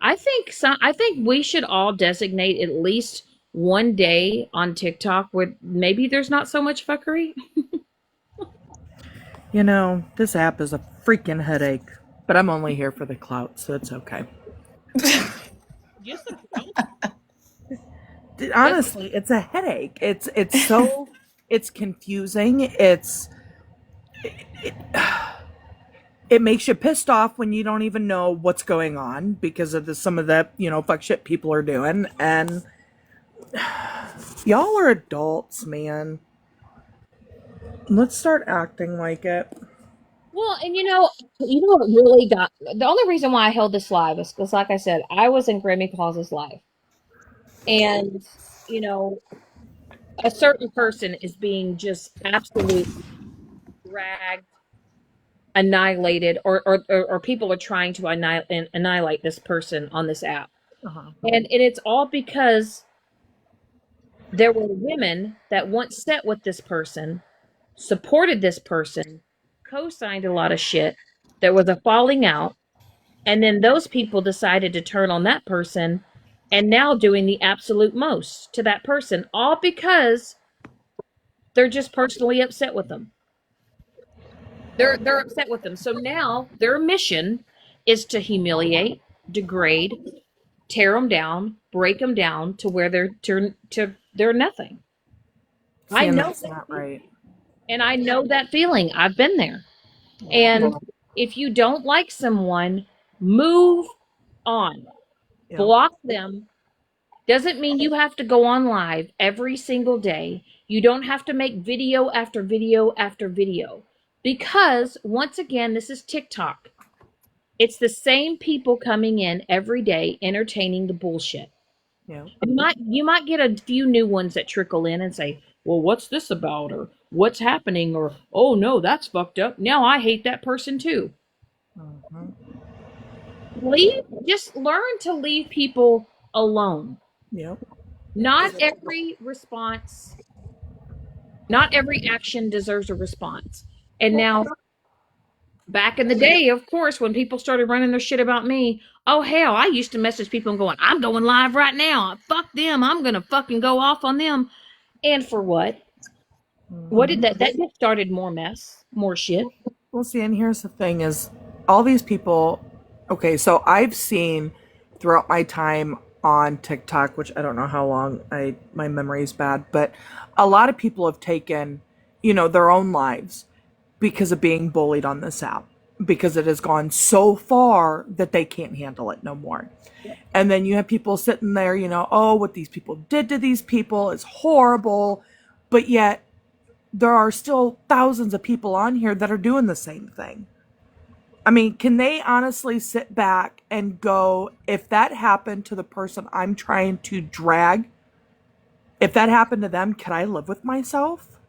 I think we should all designate at least one day on TikTok where maybe there's not so much fuckery. You know, this app is a freaking headache, but I'm only here for the clout, so it's okay. Just the clout. Honestly, it's a headache. It's so it's confusing. It, it makes you pissed off when you don't even know what's going on because of some of the fuck shit people are doing, and y'all are adults, man. Let's start acting like it. Well, and you know what really got the only reason why I held this live is because, like I said, I was in Grammy Claus's live, and you know, a certain person is being just absolutely dragged, annihilated, or people are trying to annihilate this person on this app, Uh-huh. and it's all because there were women that once sat with this person, supported this person, co-signed a lot of shit. There was a falling out. And then those people decided to turn on that person and now doing the absolute most to that person, all because they're just personally upset with them. They're upset with them. So now their mission is to humiliate, degrade, tear them down, break them down to where they're nothing. I Seeing know that's that not feeling. right. And I know that feeling. I've been there. And if you don't like someone, move on. Yeah. Block them. Doesn't mean you have to go on live every single day. You don't have to make video after video after video. Because, once again, this is TikTok. It's the same people coming in every day entertaining the bullshit. Yeah. You might get a few new ones that trickle in and say, "Well, what's this about?" or "What's happening?" or "Oh no, that's fucked up. Now I hate that person too." Mm-hmm. Just learn to leave people alone. Yep. Not every response, not every action deserves a response. And now, back in the day, of course, when people started running their shit about me, oh hell, I used to message people and going, "I'm going live right now. Fuck them. I'm gonna fucking go off on them." And for what? What did Mm-hmm. that just started more mess, more shit. Well, see, and here's the thing: is all these people. Okay, so I've seen throughout my time on TikTok, which I don't know how long. My memory is bad, but a lot of people have taken, their own lives because of being bullied on this app because it has gone so far that they can't handle it no more. And then you have people sitting there, oh, what these people did to these people is horrible, but yet there are still thousands of people on here that are doing the same thing. I mean, can they honestly sit back and go, if that happened to the person I'm trying to drag, if that happened to them, can I live with myself?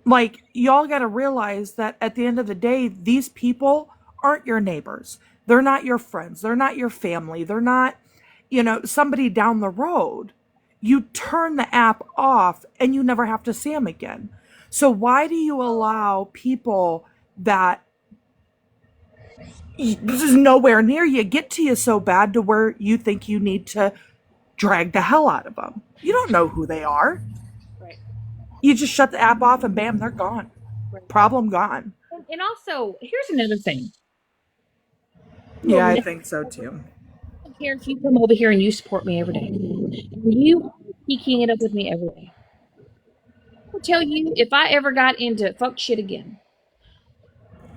Like, y'all got to realize that at the end of the day, these people aren't your neighbors. They're not your friends. They're not your family. They're not, somebody down the road. You turn the app off and you never have to see them again. So why do you allow people that this is nowhere near you get to you so bad to where you think you need to drag the hell out of them? You don't know who they are. Right. You just shut the app off and bam, they're gone. Right. Problem gone. And also, here's another thing. Yeah, I think so too. I don't care if you come over here and you support me every day. You keying it up with me every day. I'll tell you, if I ever got into fuck shit again,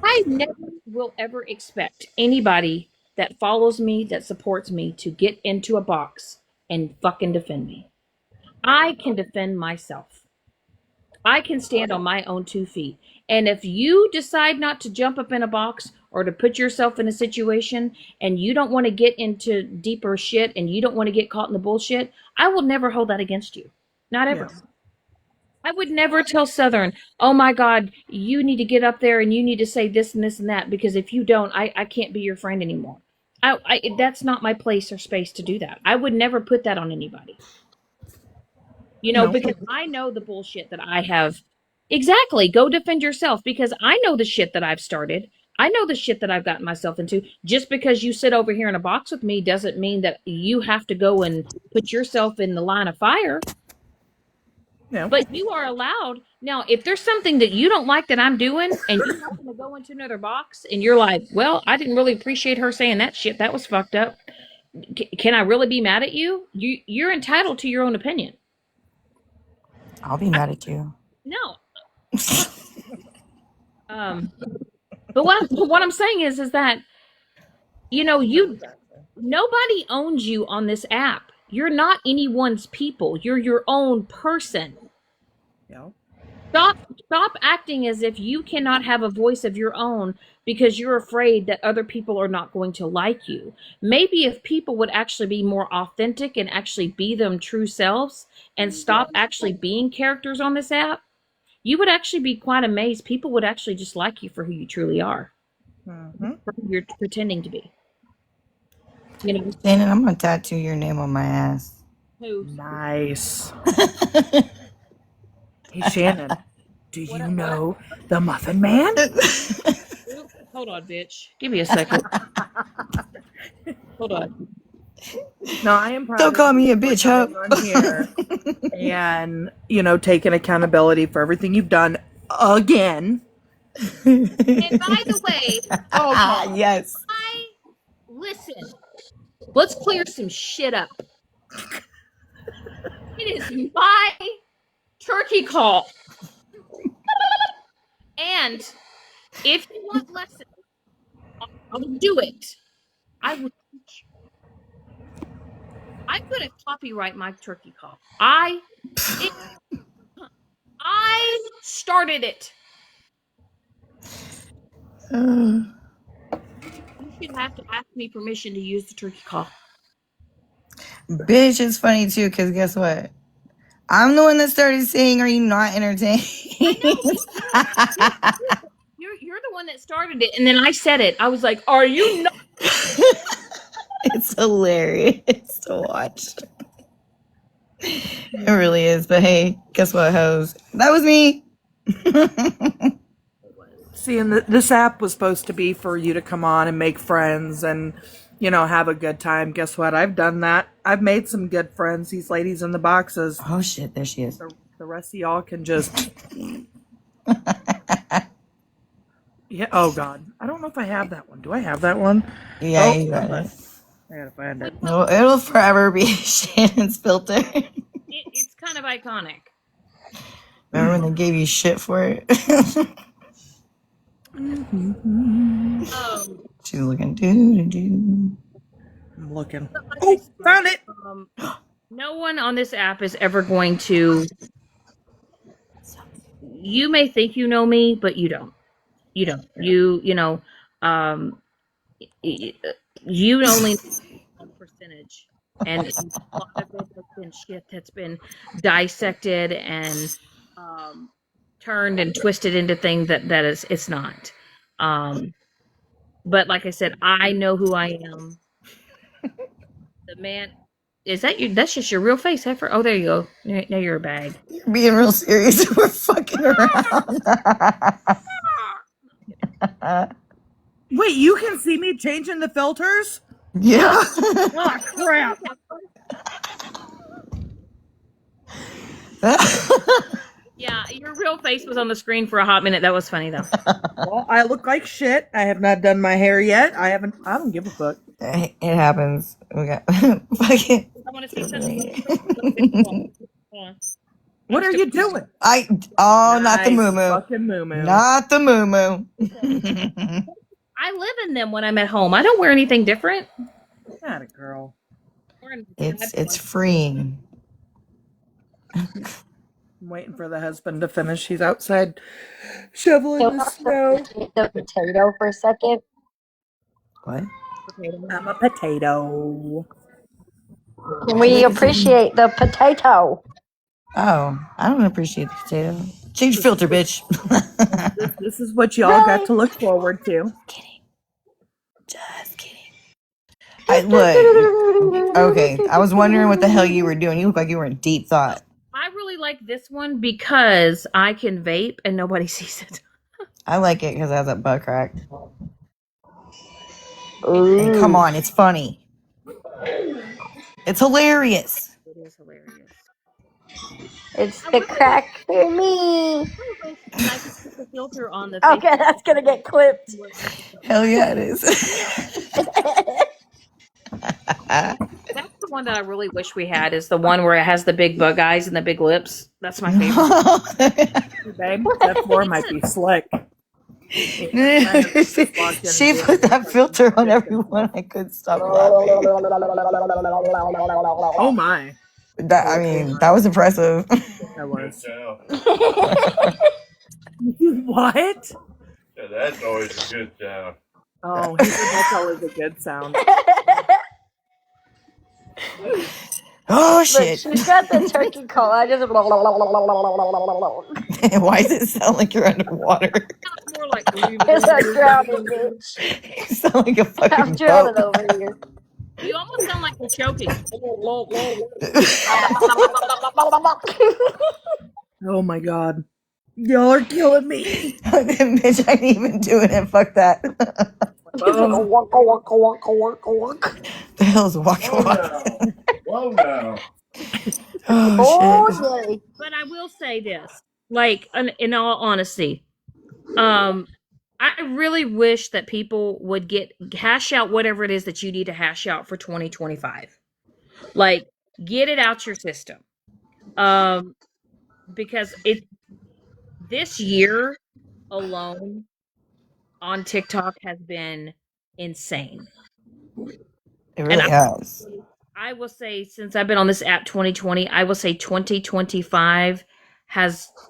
I never will ever expect anybody that follows me, that supports me, to get into a box and fucking defend me. I can defend myself. I can stand on my own 2 feet. And if you decide not to jump up in a box or to put yourself in a situation and you don't want to get into deeper shit and you don't want to get caught in the bullshit, I will never hold that against you. Not ever. Yeah. I would never tell Southern, oh my God, you need to get up there and you need to say this and this and that, because if you don't, I can't be your friend anymore. That's not my place or space to do that. I would never put that on anybody. No. Because I know the bullshit that I have. Exactly. Go defend yourself, because I know the shit that I've started. I know the shit that I've gotten myself into. Just because you sit over here in a box with me doesn't mean that you have to go and put yourself in the line of fire. No. But you are allowed. Now, if there's something that you don't like that I'm doing and you happen to go into another box and you're like, well, I didn't really appreciate her saying that shit. That was fucked up. Can I really be mad at you? You're entitled to your own opinion. I'll be mad at you. No. But what I'm saying is that, nobody owns you on this app. You're not anyone's people. You're your own person. Yeah. Stop acting as if you cannot have a voice of your own because you're afraid that other people are not going to like you. Maybe if people would actually be more authentic and actually be them true selves and stop actually being characters on this app, you would actually be quite amazed. People would actually just like you for who you truly are. Mm-hmm. For who you're pretending to be. Shannon, I'm gonna tattoo your name on my ass. Who? Nice. Hey, Shannon, do you know the Muffin Man? Hold on, bitch. Give me a second. Hold on. No, I am proud. Don't call me a bitch, huh? On here and taking accountability for everything you've done again. And by the way, yes. Listen. Let's clear some shit up. It is my turkey call. And if you want lessons, I'll do it. I will teach you. I'm going to copyright my turkey call. I started it. You should have to ask me permission to use the turkey call. Bitch, it's funny too, because guess what? I'm the one that started saying, "Are you not entertained?" I know. You're the one that started it, and then I said it. I was like, "Are you not?" It's hilarious to watch. It really is. But hey, guess what, hoes? That was me. See, and this app was supposed to be for you to come on and make friends and, have a good time. Guess what? I've done that. I've made some good friends. These ladies in the boxes. Oh shit, there she is. The rest of y'all can just. Yeah. Oh God, I don't know if I have that one. Do I have that one? Yeah, you got it. I gotta find it. No, it'll forever be Shannon's filter. It's kind of iconic. Remember when they gave you shit for it? She's looking. I'm looking. Oh, found it. No one on this app is ever going to. You may think you know me, but you don't. You don't. You only know one percentage, and a lot of it has been shit that's been dissected and turned and twisted into things that is it's not. But like I said, I know who I am. The man. Is that you? That's just your real face, Heifer. Oh, there you go. Now you're a bag. You're being real serious. We're fucking around. Wait, you can see me changing the filters? Yeah. Oh, crap. Yeah, your real face was on the screen for a hot minute. That was funny though. Well, I look like shit. I have not done my hair yet. I don't give a fuck. It happens. We got fucking. I want to see something. What are you doing? Not the moo moo. Fucking moo moo. Not the moo moo. I live in them when I'm at home. I don't wear anything different. Not a girl. It's freeing. I'm waiting for the husband to finish. He's outside shoveling the snow. The potato for a second. What? I'm a potato. Can we appreciate the potato? Oh, I don't appreciate the potato. Change filter, bitch. This is what y'all got to look forward to. Kidding. Just kidding. I look. Okay, I was wondering what the hell you were doing. You look like you were in deep thought. I really like this one because I can vape and nobody sees it. I like it because it has a butt crack. And come on, it's funny. It's hilarious. It is hilarious. It's the crack for me. I really wish that I could put the filter on the Okay, that's gonna get clipped. Hell yeah, it is. That's the one that I really wish we had. Is the one where it has the big bug eyes and the big lips. That's my favorite. Babe, that floor might be slick. She put that filter on everyone. I couldn't stop laughing. Oh my. That was impressive. That was. What? Yeah, that's always a good sound. Oh, he said that's always a good sound. Oh Look, shit! she's got the turkey call. I just. Why does it sound like you're underwater? More like It's a drowning bitch. You sound like a fucking I'm drowning boat. over here. you almost sound like you're choking. Oh my god. Y'all are killing me. Bitch, I ain't even doing it. Fuck that. It's like a walk, a walk, a walk, a walk, a walk. The hell's Waka Whoa Waka? now. Whoa now. Oh shit. Oh, yay. But I will say this, like, in all honesty, I really wish that people would hash out whatever it is that you need to hash out for 2025. Like, get it out your system. Because this year alone on TikTok has been insane. It really has. I will say, since I've been on this app 2020, I will say 2025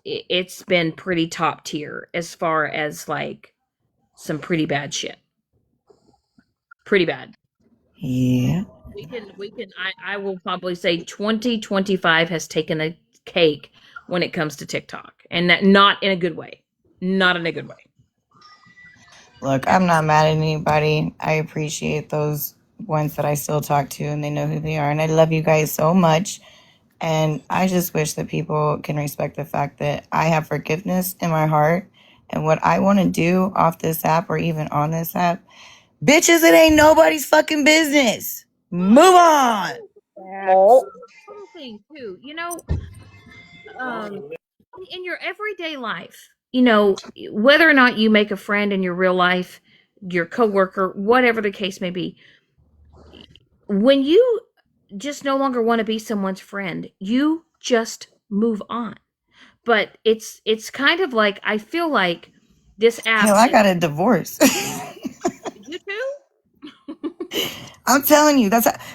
it's been pretty top tier as far as like some pretty bad shit. Pretty bad. Yeah. I will probably say 2025 has taken the cake when it comes to TikTok, and that not in a good way. Not in a good way. Look, I'm not mad at anybody. I appreciate those ones that I still talk to and they know who they are. And I love you guys so much. And I just wish that people can respect the fact that I have forgiveness in my heart. And what I want to do off this app or even on this app, bitches, it ain't nobody's fucking business. Move on. Oh. Little thing too, in your everyday life, whether or not you make a friend in your real life, your coworker, whatever the case may be, when you just no longer want to be someone's friend, you just move on. But it's kind of like, I feel like this app. Hell, I got a divorce. You too? I'm telling you,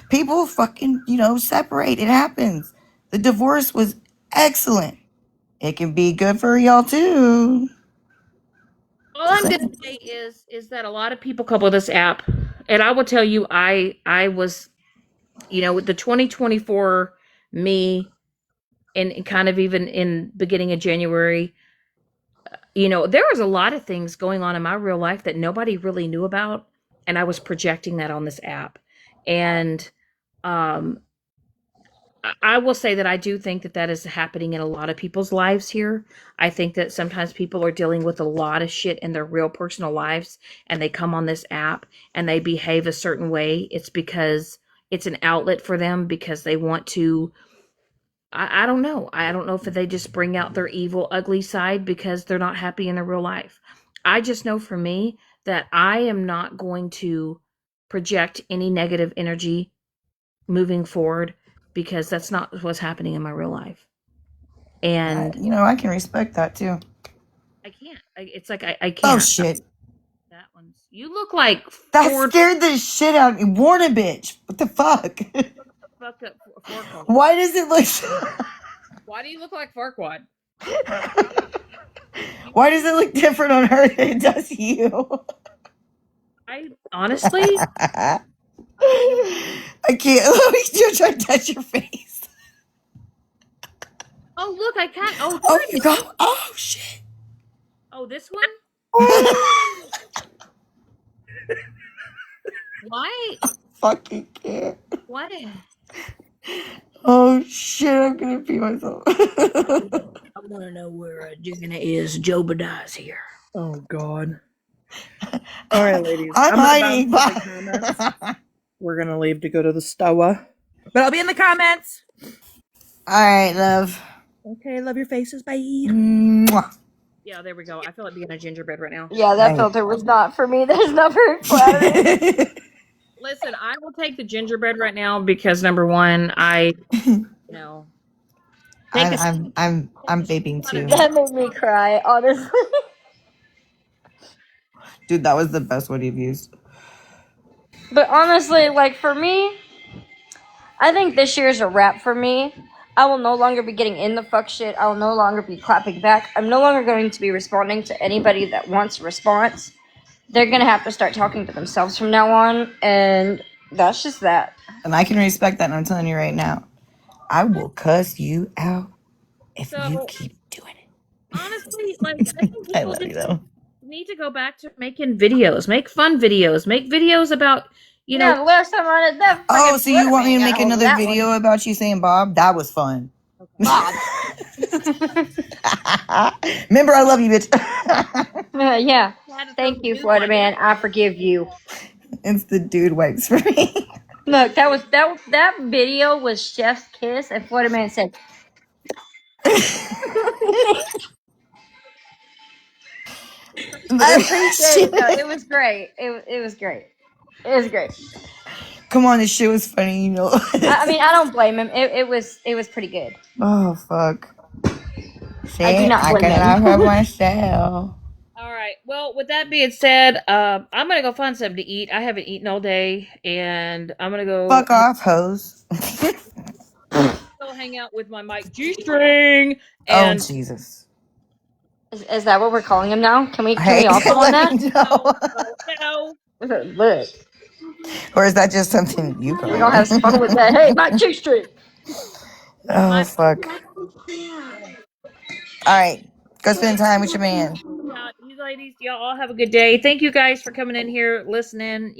people fucking, separate. It happens. The divorce was excellent. It can be good for y'all too. All I'm gonna say is that a lot of people couple this app, and I will tell you, I was, with the 2024 me, and kind of even in beginning of January, there was a lot of things going on in my real life that nobody really knew about, and I was projecting that on this app. And I will say that I do think that is happening in a lot of people's lives here. I think that sometimes people are dealing with a lot of shit in their real personal lives, and they come on this app and they behave a certain way. It's because it's an outlet for them, because they want to. I don't know. I don't know if they just bring out their evil, ugly side because they're not happy in their real life. I just know for me that I am not going to project any negative energy moving forward, because that's not what's happening in my real life. And I can respect that too. I can't. It's like I can't. Oh shit! That one's. You look like that scared the shit out of me. Warn a bitch. What the fuck? Fucked up. Why does it look? Why do you look like Farquaad? Why does it look different on her than it does you? I honestly, I can't. Let me still try to touch your face. oh look, I can't. Oh, Oh, there you it go. is. Oh, shit. Oh, this one. Why? Fucking can't. What? Oh, shit. I'm going to pee myself. I want to know where Jigna is. Jobadiah's here. Oh God. All right, ladies. I'm I'm gonna hiding. bounce to the comments. We're gonna leave to go to the stoa, but I'll be in the comments. All right, love. Okay, love your faces. Bye. Mwah. Yeah, there we go. I feel like being a gingerbread right now. Yeah, that Right. filter was not for me. That's not very flattering. Listen, I will take the gingerbread right now because number one, you know, take a I'm vaping too. That made me cry, honestly. Dude, that was the best word you've used. But honestly, like for me, I think this year is a wrap for me. I will no longer be getting in the fuck shit. I will no longer be clapping back. I'm no longer going to be responding to anybody that wants a response. They're gonna have to start talking to themselves from now on, and that's just that. And I can respect that, and I'm telling you right now, I will cuss you out if you so keep doing it. honestly, like I think I people love you just though. need to go back to making videos, make fun videos, make videos about Yeah, the last time I did that, Oh, freaking so you want me to got make hold of another that video one. about you saying Bob? That was fun. Bob. Remember, I love you, bitch. Yeah. had to throw Thank the you, dude Florida one. man. I forgive you. It's the dude wipes for me. Look, that video was Chef's kiss, and Florida man said, "I appreciate it though. It was great. It was great. It was great. Come on, this shit was funny, you know. I mean, I don't blame him. It was pretty good. Oh, fuck. I do See, not I blame can laugh him. at myself. All right. Well, with that being said, I'm gonna go find something to eat. I haven't eaten all day, and I'm gonna Fuck off, hoes. go hang out with my Mike G string. Oh, And Jesus. Is that what we're calling him now? Can we Hey, all call him let that? me know. no, Look, Or is that just something you we're call gonna have some fun with him? that. Hey, my G string. Oh, my fuck. All right. Go spend time with your man. yeah, you ladies, y'all all have a good day. Thank you guys for coming in here, listening.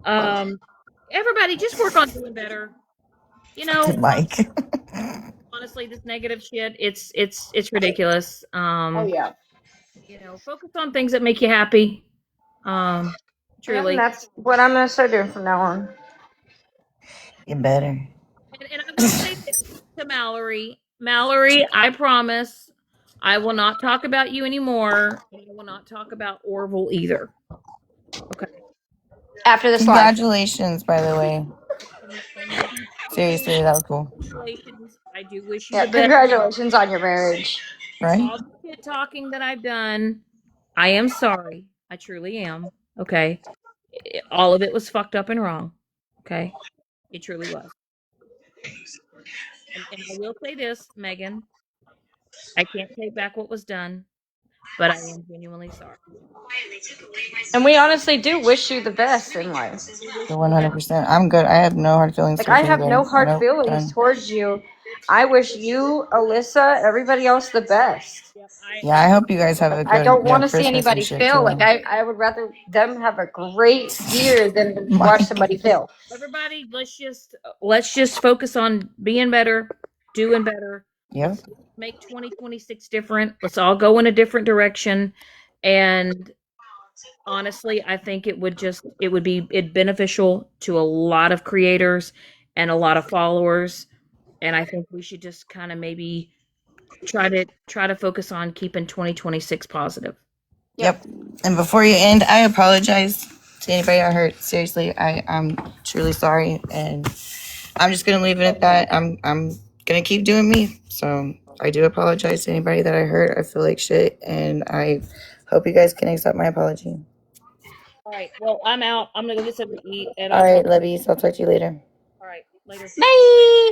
Um, everybody, just work on doing better. Mike. Honestly, this negative shit, it's ridiculous. Oh yeah. Focus on things that make you happy. Um, Yeah, and truly. that's what I'm gonna start doing from now on. You better. And I will say this to Mallory. Mallory, I promise I will not talk about you anymore. And I will not talk about Orville either. Okay. After this live. Congratulations, by the way. And Seriously, that was cool. congratulations. I do wish you Yeah, the best. congratulations on your marriage. Right? All the shit talking that I've done, I am sorry. I truly am. Okay. All of it was fucked up and wrong. Okay. It truly was. And I will say this, Megan, I can't take back what was done, but I am genuinely sorry. And we honestly do wish you the best in life. We wish The you the best. 100%. I'm good. I have no hard feelings Like I towards have no anybody. hard Nope. feelings Done. towards you. I wish you, Alyssa, everybody else the best. Yep. Yeah, I hope you guys have a I good, don't want to see Christmas and anybody shit, fail. Like too. I would rather them have a great year than to watch Mike. somebody fail. Everybody, let's just focus on being better, doing better. Yep. Let's make 2026 different. Let's all go in a different direction. And honestly, I think it beneficial to a lot of creators and a lot of followers. And I think we should just kind of maybe try to focus on keeping 2026 positive. Yep. And before you end, I apologize to anybody I hurt. Seriously, I'm truly sorry. And I'm just going to leave it at that. I'm going to keep doing me. So I do apologize to anybody that I hurt. I feel like shit. And I hope you guys can accept my apology. All right. Well, I'm out. I'm gonna go get something to eat, and All I'll talk. right, lovies. I'll talk to you later. All right. Later. Bye.